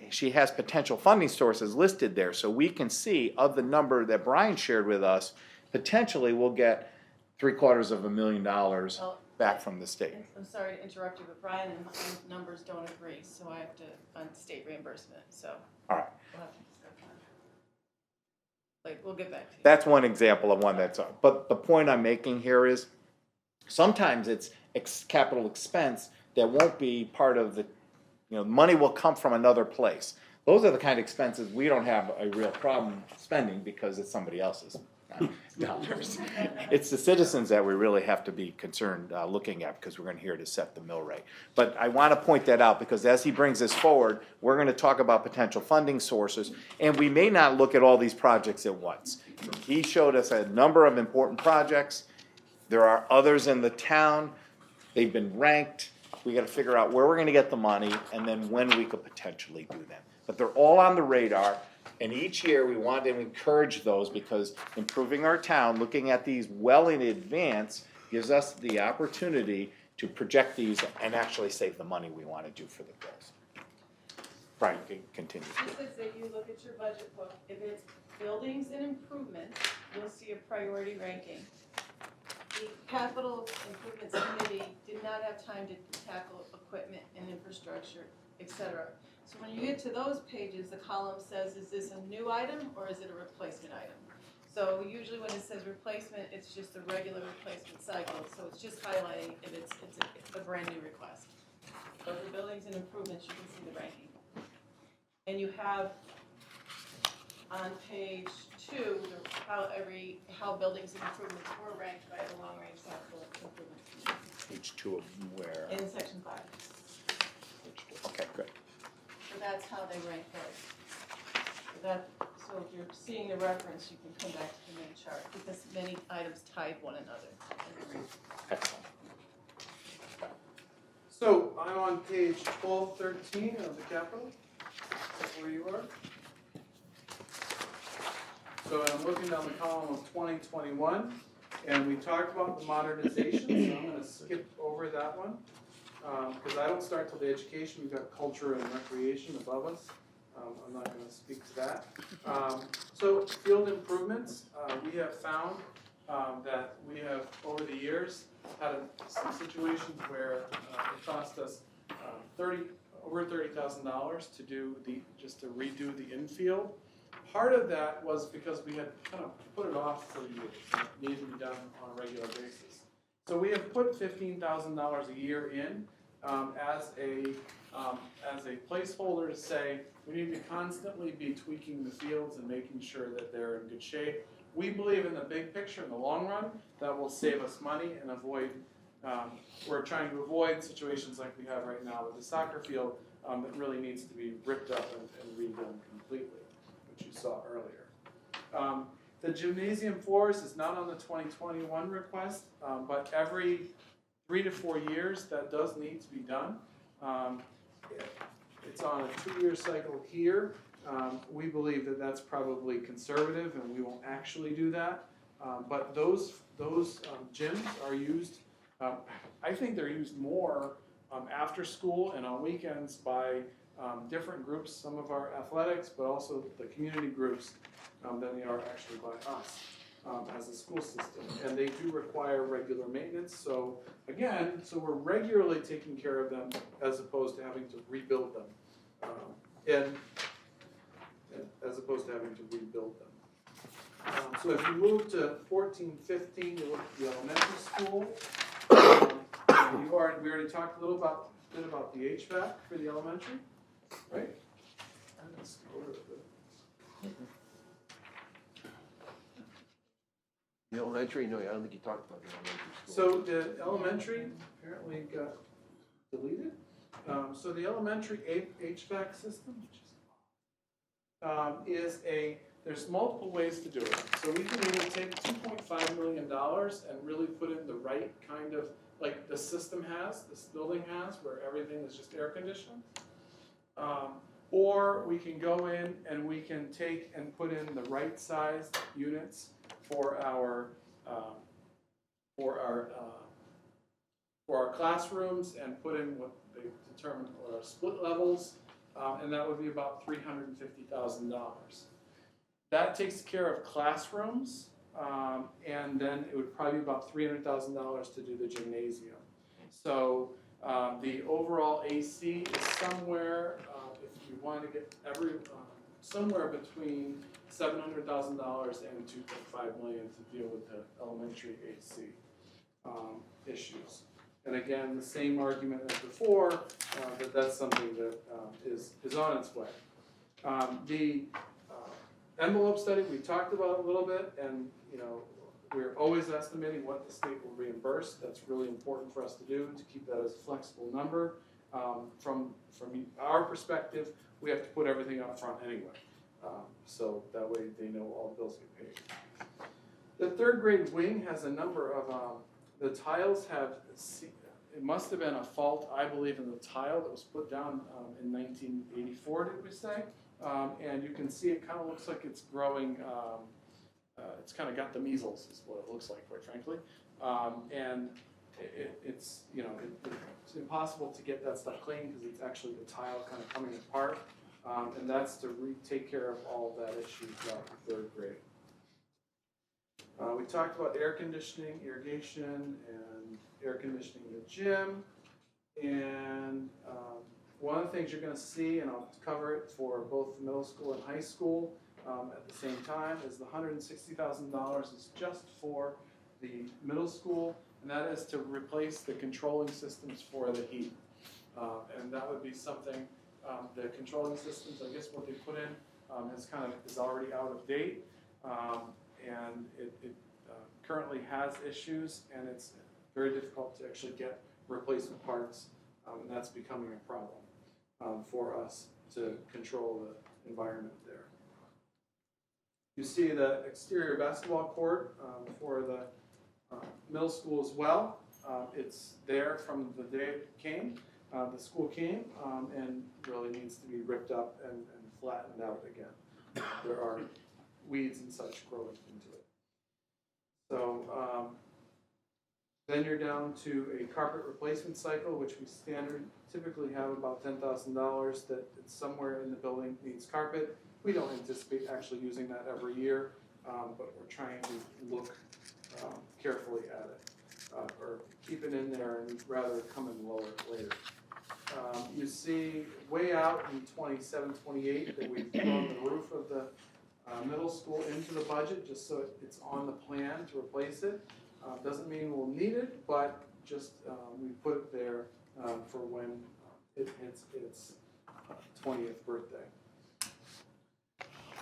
Speaker 1: She has potential funding sources listed there, so we can see of the number that Brian shared with us, potentially we'll get $750,000 back from the state.
Speaker 4: I'm sorry to interrupt you, but Brian and my numbers don't agree, so I have to fund state reimbursement, so.
Speaker 1: All right.
Speaker 4: We'll have to discuss that. Like, we'll get back to you.
Speaker 1: That's one example of one that's, but the point I'm making here is sometimes it's capital expense that won't be part of the, money will come from another place. Those are the kind of expenses we don't have a real problem spending because it's somebody else's dollars. It's the citizens that we really have to be concerned looking at because we're going to hear to set the mill rate. But I want to point that out because as he brings this forward, we're going to talk about potential funding sources, and we may not look at all these projects at once. He showed us a number of important projects. There are others in the town. They've been ranked. We got to figure out where we're going to get the money and then when we could potentially do them. But they're all on the radar. And each year, we want to encourage those because improving our town, looking at these well in advance, gives us the opportunity to project these and actually save the money we want to do for the goals. Brian, you can continue.
Speaker 4: Just as if you look at your budget book, if it's buildings and improvements, you'll see a priority ranking. The capital improvements committee did not have time to tackle equipment and infrastructure, et cetera. So when you get to those pages, the column says, is this a new item or is it a replacement item? So usually when it says replacement, it's just a regular replacement cycle, so it's just highlighting if it's a brand new request. But for buildings and improvements, you can see the ranking. And you have on page 2, how buildings and improvements were ranked by the long-range capital improvement committee.
Speaker 1: Page 2 of where?
Speaker 4: In section 5.
Speaker 1: Page 2. Okay, good.
Speaker 4: So that's how they rank those. So if you're seeing the reference, you can come back to the main chart because many items tied one another.
Speaker 1: Excellent.
Speaker 3: So I'm on page 1213 of the capital. That's where you are. So I'm looking down the column of 2021, and we talked about the modernization, so I'm going to skip over that one. Because I don't start till the education, we've got culture and recreation above us. I'm not going to speak to that. So field improvements, we have found that we have, over the years, had some situations where it cost us over $30,000 to do just to redo the infield. Part of that was because we had kind of put it off for years. It needed to be done on a regular basis. So we have put $15,000 a year in as a placeholder to say we need to constantly be tweaking the fields and making sure that they're in good shape. We believe in the big picture, in the long run, that will save us money and avoid. We're trying to avoid situations like we have right now with the soccer field that really needs to be ripped up and redone completely, which you saw earlier. The gymnasium floors is not on the 2021 request, but every 3 to 4 years that does need to be done. It's on a 2-year cycle here. We believe that that's probably conservative and we won't actually do that. But those gyms are used, I think they're used more after school and on weekends by different groups, some of our athletics, but also the community groups than they are actually by us as a school system. And they do require regular maintenance. So again, we're regularly taking care of them as opposed to having to rebuild them. As opposed to having to rebuild them. So if you move to 1415, you look at the elementary school. We already talked a little bit about the HVAC for the elementary, right? Let's go to
Speaker 9: The elementary, no, I don't think you talked about the elementary school.
Speaker 3: So the elementary apparently got deleted. So the elementary HVAC system, there's multiple ways to do it. So we can either take $2.5 million and really put in the right kind of, like the system has, this building has, where everything is just air conditioned. Or we can go in and we can take and put in the right sized units for our classrooms and put in what they determine are split levels, and that would be about $350,000. That takes care of classrooms, and then it would probably be about $300,000 to do the gymnasium. So the overall AC is somewhere, if you want to get somewhere between $700,000 and $2.5 million to deal with the elementary AC issues. And again, the same argument as before, that's something that is on its way. The envelope study we talked about a little bit, and we're always estimating what the state will reimburse. That's really important for us to do, to keep that as a flexible number. From our perspective, we have to put everything up front anyway. So that way they know all bills get paid. The third grade wing has a number of, the tiles have, it must have been a fault, I believe, in the tile that was put down in 1984, did we say? And you can see it kind of looks like it's growing, it's kind of got the measles is what it looks like, quite frankly. And it's, you know, it's impossible to get that stuff clean because it's actually the tile kind of coming apart. And that's to take care of all of that issue throughout the 3rd grade. We talked about air conditioning, irrigation, and air conditioning in the gym. And one of the things you're going to see, and I'll cover it for both middle school and high school at the same time, is the $160,000 is just for the middle school, and that is to replace the controlling systems for the heat. And that would be something, the controlling systems, I guess what they put in is already out of date. And it currently has issues, and it's very difficult to actually get replacement parts, and that's becoming a problem for us to control the environment there. You see the exterior basketball court for the middle school as well. It's there from the day it came, the school came, and really needs to be ripped up and flattened out again. There are weeds and such growing into it. So then you're down to a carpet replacement cycle, which we typically have about $10,000 that it's somewhere in the building needs carpet. We don't anticipate actually using that every year, but we're trying to look carefully at it, or keep it in there and rather come and lower it later. You see way out in 27, 28 that we've thrown the roof of the middle school into the budget just so it's on the plan to replace it. Doesn't mean we'll need it, but just we put it there for when it hits its 20th birthday.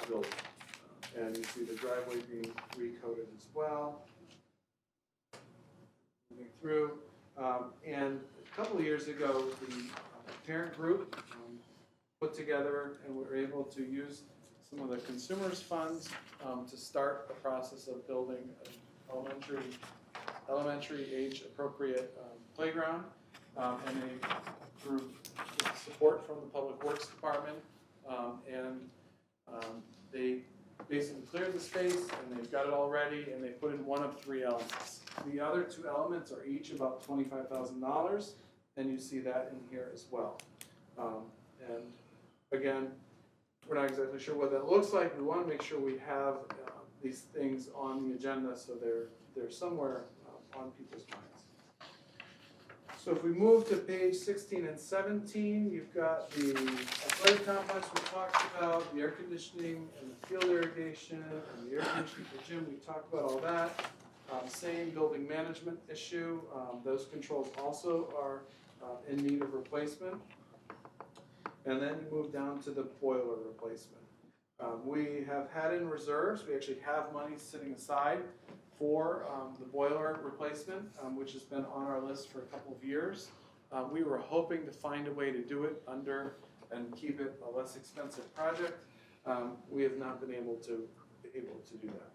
Speaker 3: Building. And you see the driveway being recoated as well. Moving through. And a couple of years ago, the parent group put together and we were able to use some of the consumers' funds to start the process of building an elementary age appropriate playground. And they drew support from the Public Works Department, and they basically cleared the space and they've got it all ready, and they put in one of 3 elements. The other 2 elements are each about $25,000, and you see that in here as well. And again, we're not exactly sure what that looks like. We want to make sure we have these things on the agenda so they're somewhere on people's minds. So if we move to page 16 and 17, you've got the athletic complex we talked about, the air conditioning and the field irrigation, and the air conditioning for the gym, we talked about all that. Same building management issue. Those controls also are in need of replacement. And then you move down to the boiler replacement. We have had in reserves, we actually have money sitting aside for the boiler replacement, which has been on our list for a couple of years. We were hoping to find a way to do it under and keep it a less expensive project. We have not been able to do that.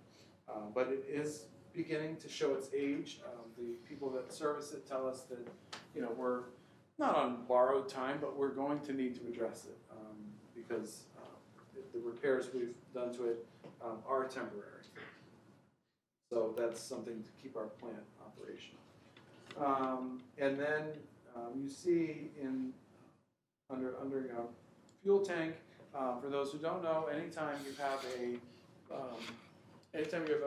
Speaker 3: But it is beginning to show its age. The people that service it tell us that, you know, we're not on borrowed time, but we're going to need to address it because the repairs we've done to it are temporary. So that's something to keep our plant operational. And then you see under fuel tank, for those who don't know, anytime you have an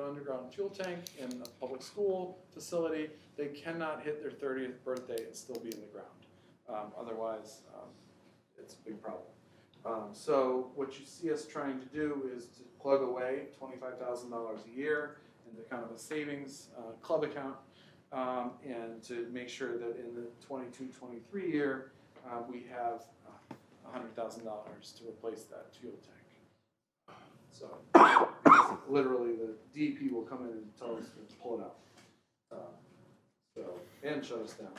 Speaker 3: underground fuel tank in a public school facility, they cannot hit their 30th birthday and still be in the ground. Otherwise, it's a big problem. So what you see us trying to do is to plug away $25,000 a year into kind of a savings club account, and to make sure that in the 22-23 year, we have $100,000 to replace that fuel tank. So literally the DEP will come in and tell us to pull it out. And shut us down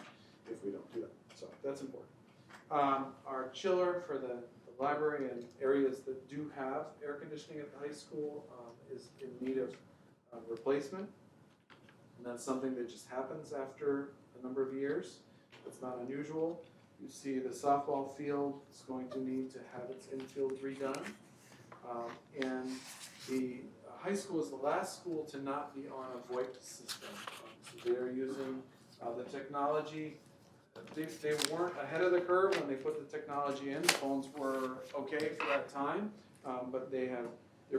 Speaker 3: if we don't do that. So that's important. Our chiller for the library and areas that do have air conditioning at the high school is in need of replacement. And that's something that just happens after a number of years. It's not unusual. You see the softball field is going to need to have its infield redone. And the high school is the last school to not be on a VoIP system. So they are using the technology. They weren't ahead of the curve when they put the technology in. Phones were okay for that time, but they're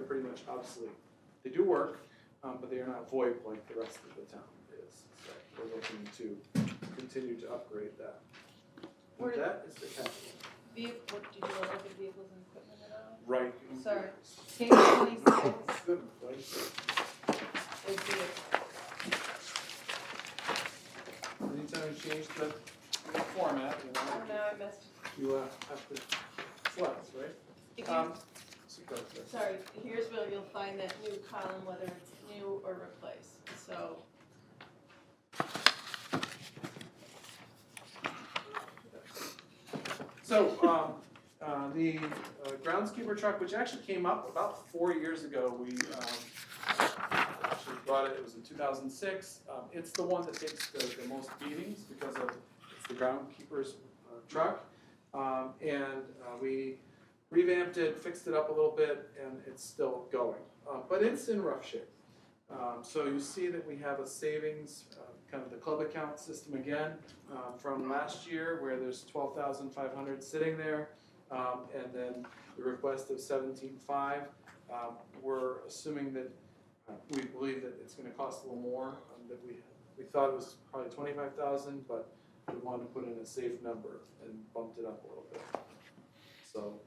Speaker 3: pretty much obsolete. They do work, but they are not VoIP like the rest of the town is. So we're looking to continue to upgrade that. And that is the capital.
Speaker 4: Did you look at vehicles and equipment at all?
Speaker 3: Right.
Speaker 4: Sorry. Page 26
Speaker 3: Good place.
Speaker 4: is the,
Speaker 3: Anytime you change the format,
Speaker 4: oh, now I messed.
Speaker 3: you have to slides, right?
Speaker 4: If you,
Speaker 3: So go there.
Speaker 4: sorry, here's where you'll find that new column, whether it's new or replace. So,
Speaker 3: So, the groundskeeper truck, which actually came up about 4 years ago, we actually brought it in 2006. It's the one that takes the most beatings because it's the groundkeeper's truck. We revamped it, fixed it up a little bit, and it's still going. But it's in rough shape. So you see that we have a savings, kind of the club account system again, from last year where there's 12,500 sitting there, and then the request of 17,500. We're assuming that we believe that it's going to cost a little more. That we thought it was probably 25,000, but we wanted to put in a safe number and bumped it up a little bit. So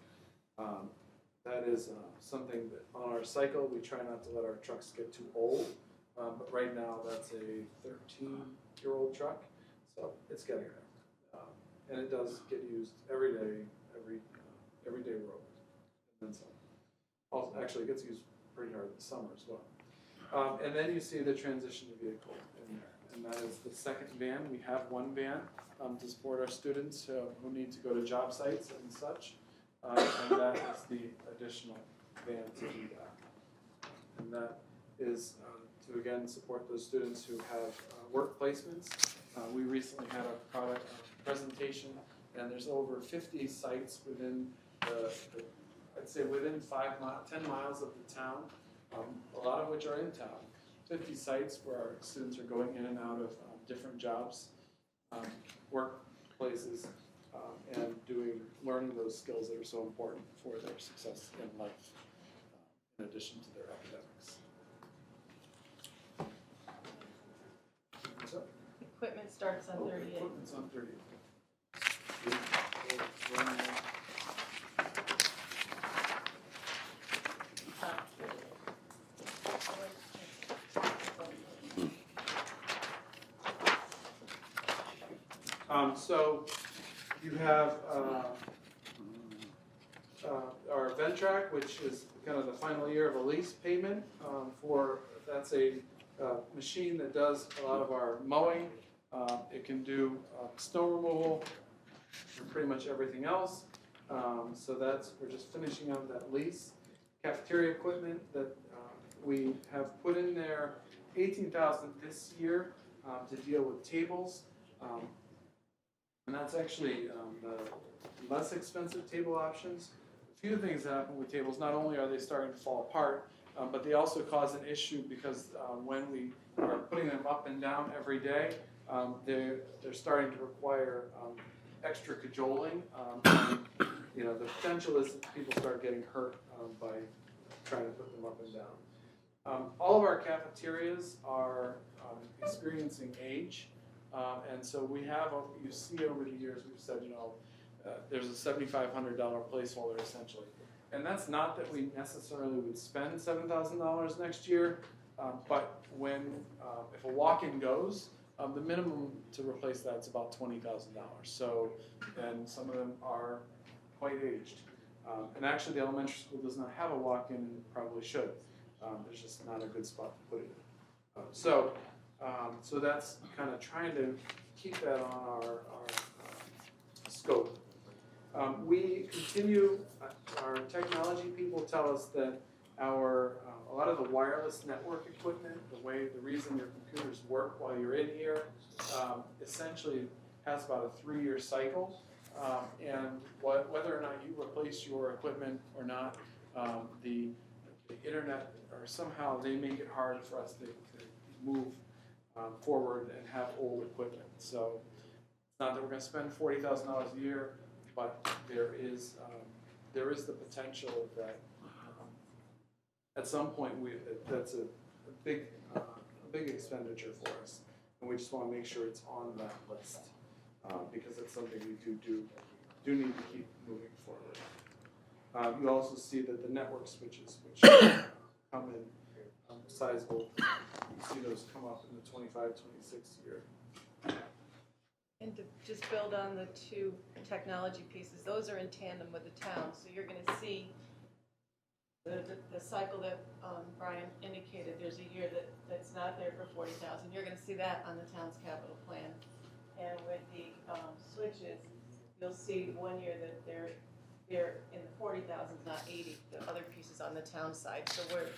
Speaker 3: that is something that on our cycle we try not to let our trucks get too old. But right now that's a 13-year-old truck, so it's getting there, and it does get used every day we're open, and then some. Also, actually, it gets used pretty hard in the summer as well. And then you see the transition vehicle in there, and that is the second van. We have one van to support our students who need to go to job sites and such, and that is the additional van to do that. And that is to again support those students who have work placements. We recently had a product presentation, and there's over 50 sites within I'd say within 10 miles of the town, a lot of which are in town. 50 sites where our students are going in and out of different jobs, workplaces, and learning those skills that are so important for their success in life, in addition to their academics. So,
Speaker 4: equipment starts on 38.
Speaker 3: equipment's on 38. So you have our Ventrac, which is kind of the final year of a lease payment that's a machine that does a lot of our mowing. It can do snow removal and pretty much everything else. So we're just finishing up that lease. Cafeteria equipment that we have put in there, $18,000 this year to deal with tables. And that's actually the less expensive table options. A few things that happen with tables, not only are they starting to fall apart, but they also cause an issue because when we are putting them up and down every day, they're starting to require extra cajoling. And, the potential is that people start getting hurt by trying to put them up and down. All of our cafeterias are experiencing age. And so we have, you see over the years, we've said, there's a $7,500 placeholder essentially. And that's not that we necessarily would spend $7,000 next year, but if a walk-in goes, the minimum to replace that's about $20,000. So, and some of them are quite aged. And actually the elementary school does not have a walk-in and probably should. There's just not a good spot to put it in. So that's kind of trying to keep that on our scope. We continue, our technology people tell us that a lot of the wireless network equipment, the reason your computers work while you're in here, essentially has about a 3-year cycle. and whether or not you replace your equipment or not, the internet, or somehow they make it hard for us to move forward and have old equipment. So it's not that we're going to spend $40,000 a year, but there is the potential that at some point that's a big expenditure for us, and we just want to make sure it's on that list because it's something we do need to keep moving forward. You also see that the network switches, which come in sizable, you see those come up in the 25, 26 year.
Speaker 4: And to just build on the two technology pieces, those are in tandem with the town, so you're gonna see the cycle that Brian indicated. There's a year that's not there for 40,000. You're gonna see that on the town's capital plan. And with the switches, you'll see 1 year that they're in the 40,000s, not 80, the other pieces on the town side. So we're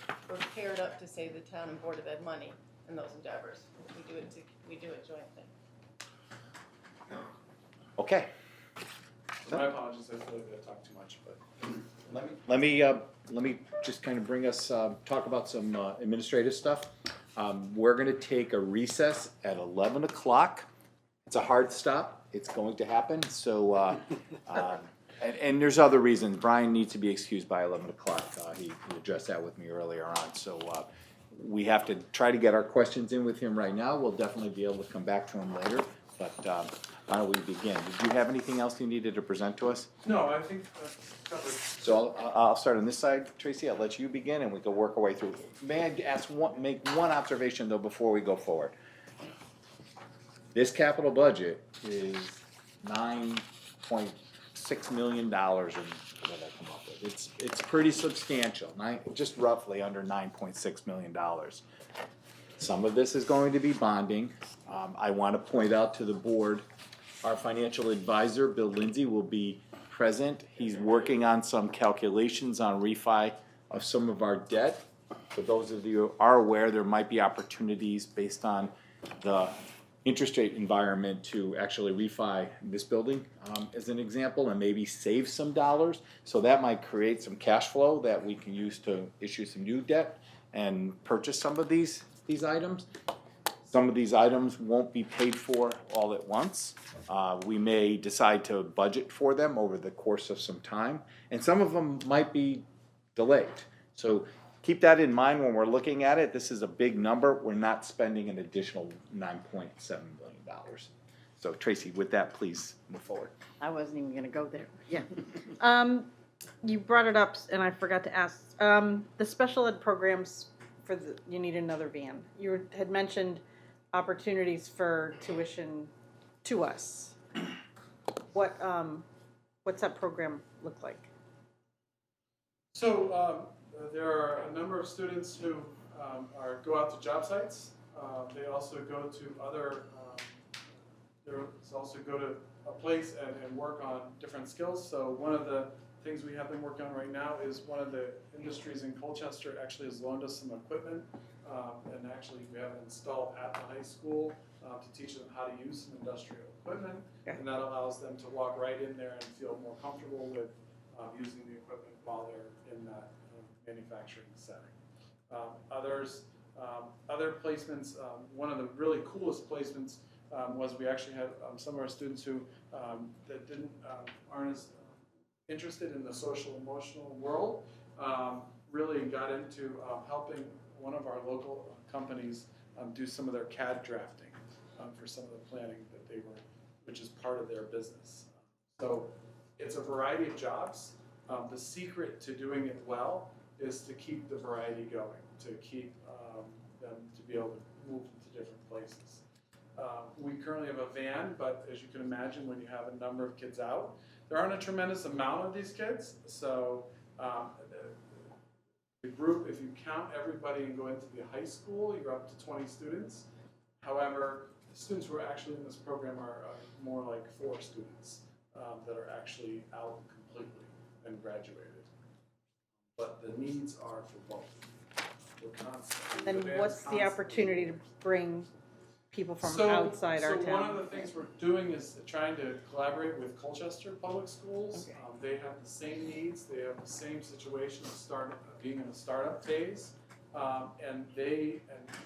Speaker 4: paired up to save the town and Board of Ed money in those endeavors. We do it jointly.
Speaker 1: Okay.
Speaker 3: My apologies, I feel like I talked too much, but.
Speaker 1: Let me just kind of bring us, talk about some administrative stuff. We're gonna take a recess at 11 o'clock. It's a hard stop, it's going to happen, so, and there's other reasons. Brian needs to be excused by 11 o'clock. He addressed that with me earlier on, so we have to try to get our questions in with him right now. We'll definitely be able to come back to him later, but why don't we begin? Did you have anything else you needed to present to us?
Speaker 3: No, I think that's covered.
Speaker 1: So I'll start on this side, Tracy. I'll let you begin, and we can work our way through. May I make one observation though before we go forward? This capital budget is $9.6 million, and what did I come up with? It's pretty substantial. Just roughly under $9.6 million. Some of this is going to be bonding. I want to point out to the board, our financial advisor, Bill Lindsay, will be present. He's working on some calculations on refi of some of our debt. For those of you who are aware, there might be opportunities based on the interest rate environment to actually refi this building as an example, and maybe save some dollars. So that might create some cash flow that we can use to issue some new debt and purchase some of these items. Some of these items won't be paid for all at once. We may decide to budget for them over the course of some time, and some of them might be delayed. So keep that in mind when we're looking at it. This is a big number. We're not spending an additional $9.7 million. So Tracy, with that, please move forward.
Speaker 7: I wasn't even gonna go there, yeah. You brought it up, and I forgot to ask, the special ed programs you need another van. You had mentioned opportunities for tuition to us. What's that program look like?
Speaker 3: So there are a number of students who go out to job sites. They also go to other, go to a place and work on different skills. So one of the things we have them working on right now is one of the industries in Colchester actually has loaned us some equipment, and actually we have it installed at the high school to teach them how to use some industrial equipment, and that allows them to walk right in there and feel more comfortable with using the equipment while they're in that manufacturing setting. Other placements, one of the really coolest placements was we actually had some of our students who aren't as interested in the social emotional world, really got into helping one of our local companies do some of their CAD drafting for some of the planning that they were, which is part of their business. So it's a variety of jobs. The secret to doing it well is to keep the variety going, to keep them to be able to move into different places. We currently have a van, but as you can imagine, when you have a number of kids out, there aren't a tremendous amount of these kids, so the group, if you count everybody and go into the high school, you're up to 20 students. However, the students who are actually in this program are more like 4 students that are actually out completely and graduated. But the needs are for both. We're constantly.
Speaker 7: And then what's the opportunity to bring people from
Speaker 3: So-
Speaker 7: outside our
Speaker 3: So one
Speaker 7: town?
Speaker 3: of the things we're doing is trying to collaborate with Colchester Public Schools.
Speaker 7: Okay.
Speaker 3: They have the same needs, they have the same situation of being in a startup phase. And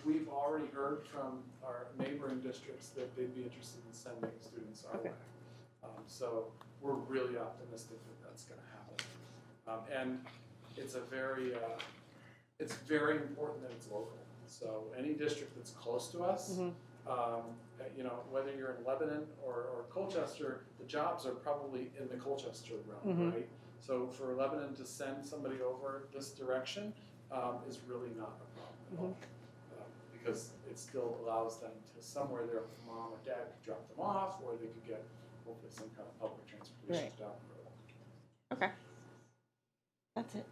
Speaker 3: we've already heard from our neighboring districts that they'd be interested in sending students our
Speaker 7: Okay.
Speaker 3: way. So we're really optimistic that that's gonna happen. And it's very important that it's local. So any district that's close to us,
Speaker 7: Mhm.
Speaker 3: you know, whether you're in Lebanon or Colchester, the jobs are probably in the Colchester realm,
Speaker 7: Mhm.
Speaker 3: right? So for Lebanon to send somebody over this direction is really not a problem at all. Because it still allows them to somewhere their mom or dad could drop them off, or they could get hopefully some kind of public transportation
Speaker 7: Right.
Speaker 3: down the road.
Speaker 7: Okay. That's it.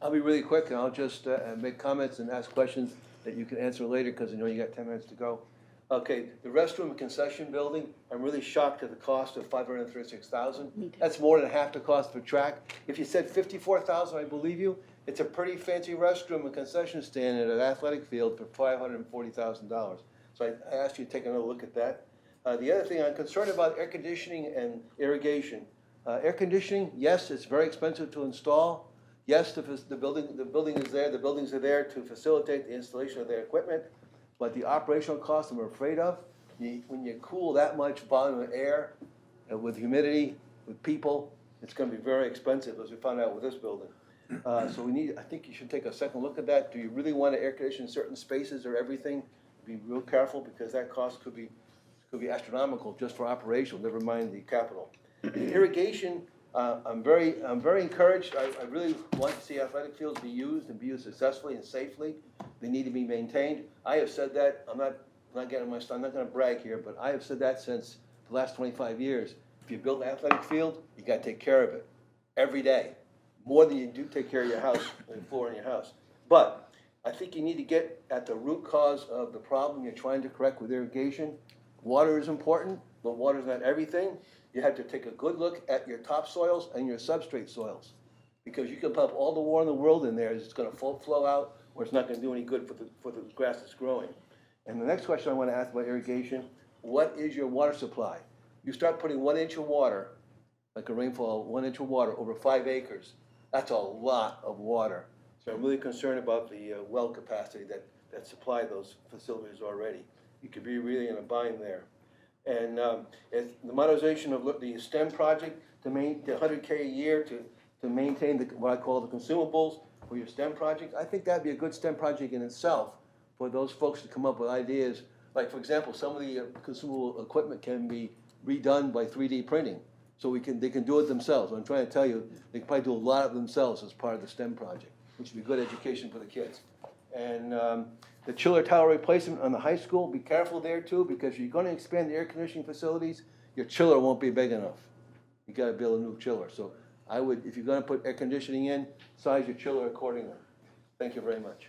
Speaker 9: I'll be really quick, and I'll just make comments and ask questions that you can answer later, because I know you got 10 minutes to go. Okay, the restroom and concession building, I'm really shocked at the cost of $536,000. That's more than half the cost of a track. If you said $54,000, I believe you. It's a pretty fancy restroom and concession stand at an athletic field for $540,000. So I asked you to take another look at that. The other thing, I'm concerned about air conditioning and irrigation. Air conditioning, yes, it's very expensive to install. Yes, the building is there, the buildings are there to facilitate the installation of their equipment, but the operational cost I'm afraid of, when you cool that much volume of air with humidity, with people, it's gonna be very expensive, as we found out with this building. So I think you should take a second look at that. Do you really want to air condition certain spaces or everything? Be real careful, because that cost could be astronomical just for operational, never mind the capital. Irrigation, I'm very encouraged. I really want to see athletic fields be used and be used successfully and safely. They need to be maintained. I have said that. I'm not getting my stuff. I'm not going to brag here, but I have said that since the last 25 years. If you build an athletic field, you got to take care of it every day, more than you do take care of your house and the floor in your house. But I think you need to get at the root cause of the problem you're trying to correct with irrigation. Water is important, but water is not everything. You have to take a good look at your topsoils and your substrate soils, because you can pump all the water in the world in there, it's going to flow out, or it's not going to do any good for the grass that's growing. And the next question I want to ask about irrigation: what is your water supply? You start putting 1 inch of water, like a rainfall, 1 inch of water over 5 acres. That's a lot of water. So I'm really concerned about the well capacity that supply those facilities already. You could be really in a bind there. And the modernization of the STEM project to maintain $100K a year to maintain what I call the consumables for your STEM project. I think that'd be a good STEM project in itself for those folks to come up with ideas. Like, for example, some of the consumable equipment can be redone by 3D printing. So they can do it themselves. I'm trying to tell you, they can probably do a lot of it themselves as part of the STEM project, which would be good education for the kids. And the chiller tower replacement on the high school, be careful there too, because you're going to expand the air conditioning facilities, your chiller won't be big enough. You got to build a new chiller. So I would, if you're going to put air conditioning in, size your chiller accordingly. Thank you very much.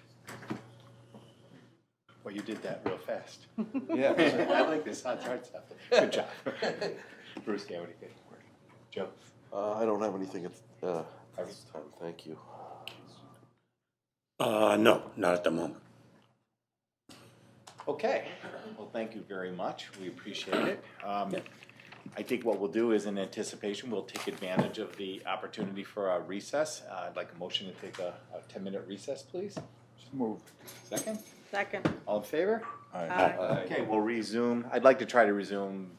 Speaker 6: Well, you did that real fast.
Speaker 9: Yeah.
Speaker 6: I like this hard stuff. Good job. Bruce, Gowdy, good work. Joe?
Speaker 8: I don't have anything at this time, thank you.
Speaker 5: No, not at the moment.
Speaker 1: Okay, well, thank you very much, we appreciate it. I think what we'll do is, in anticipation, we'll take advantage of the opportunity for a recess. I'd like a motion to take a 10-minute recess, please.
Speaker 6: Moved.
Speaker 1: Second?
Speaker 7: Second.
Speaker 1: All in favor?
Speaker 7: Aye.
Speaker 1: Okay, we'll resume. I'd like to try to resume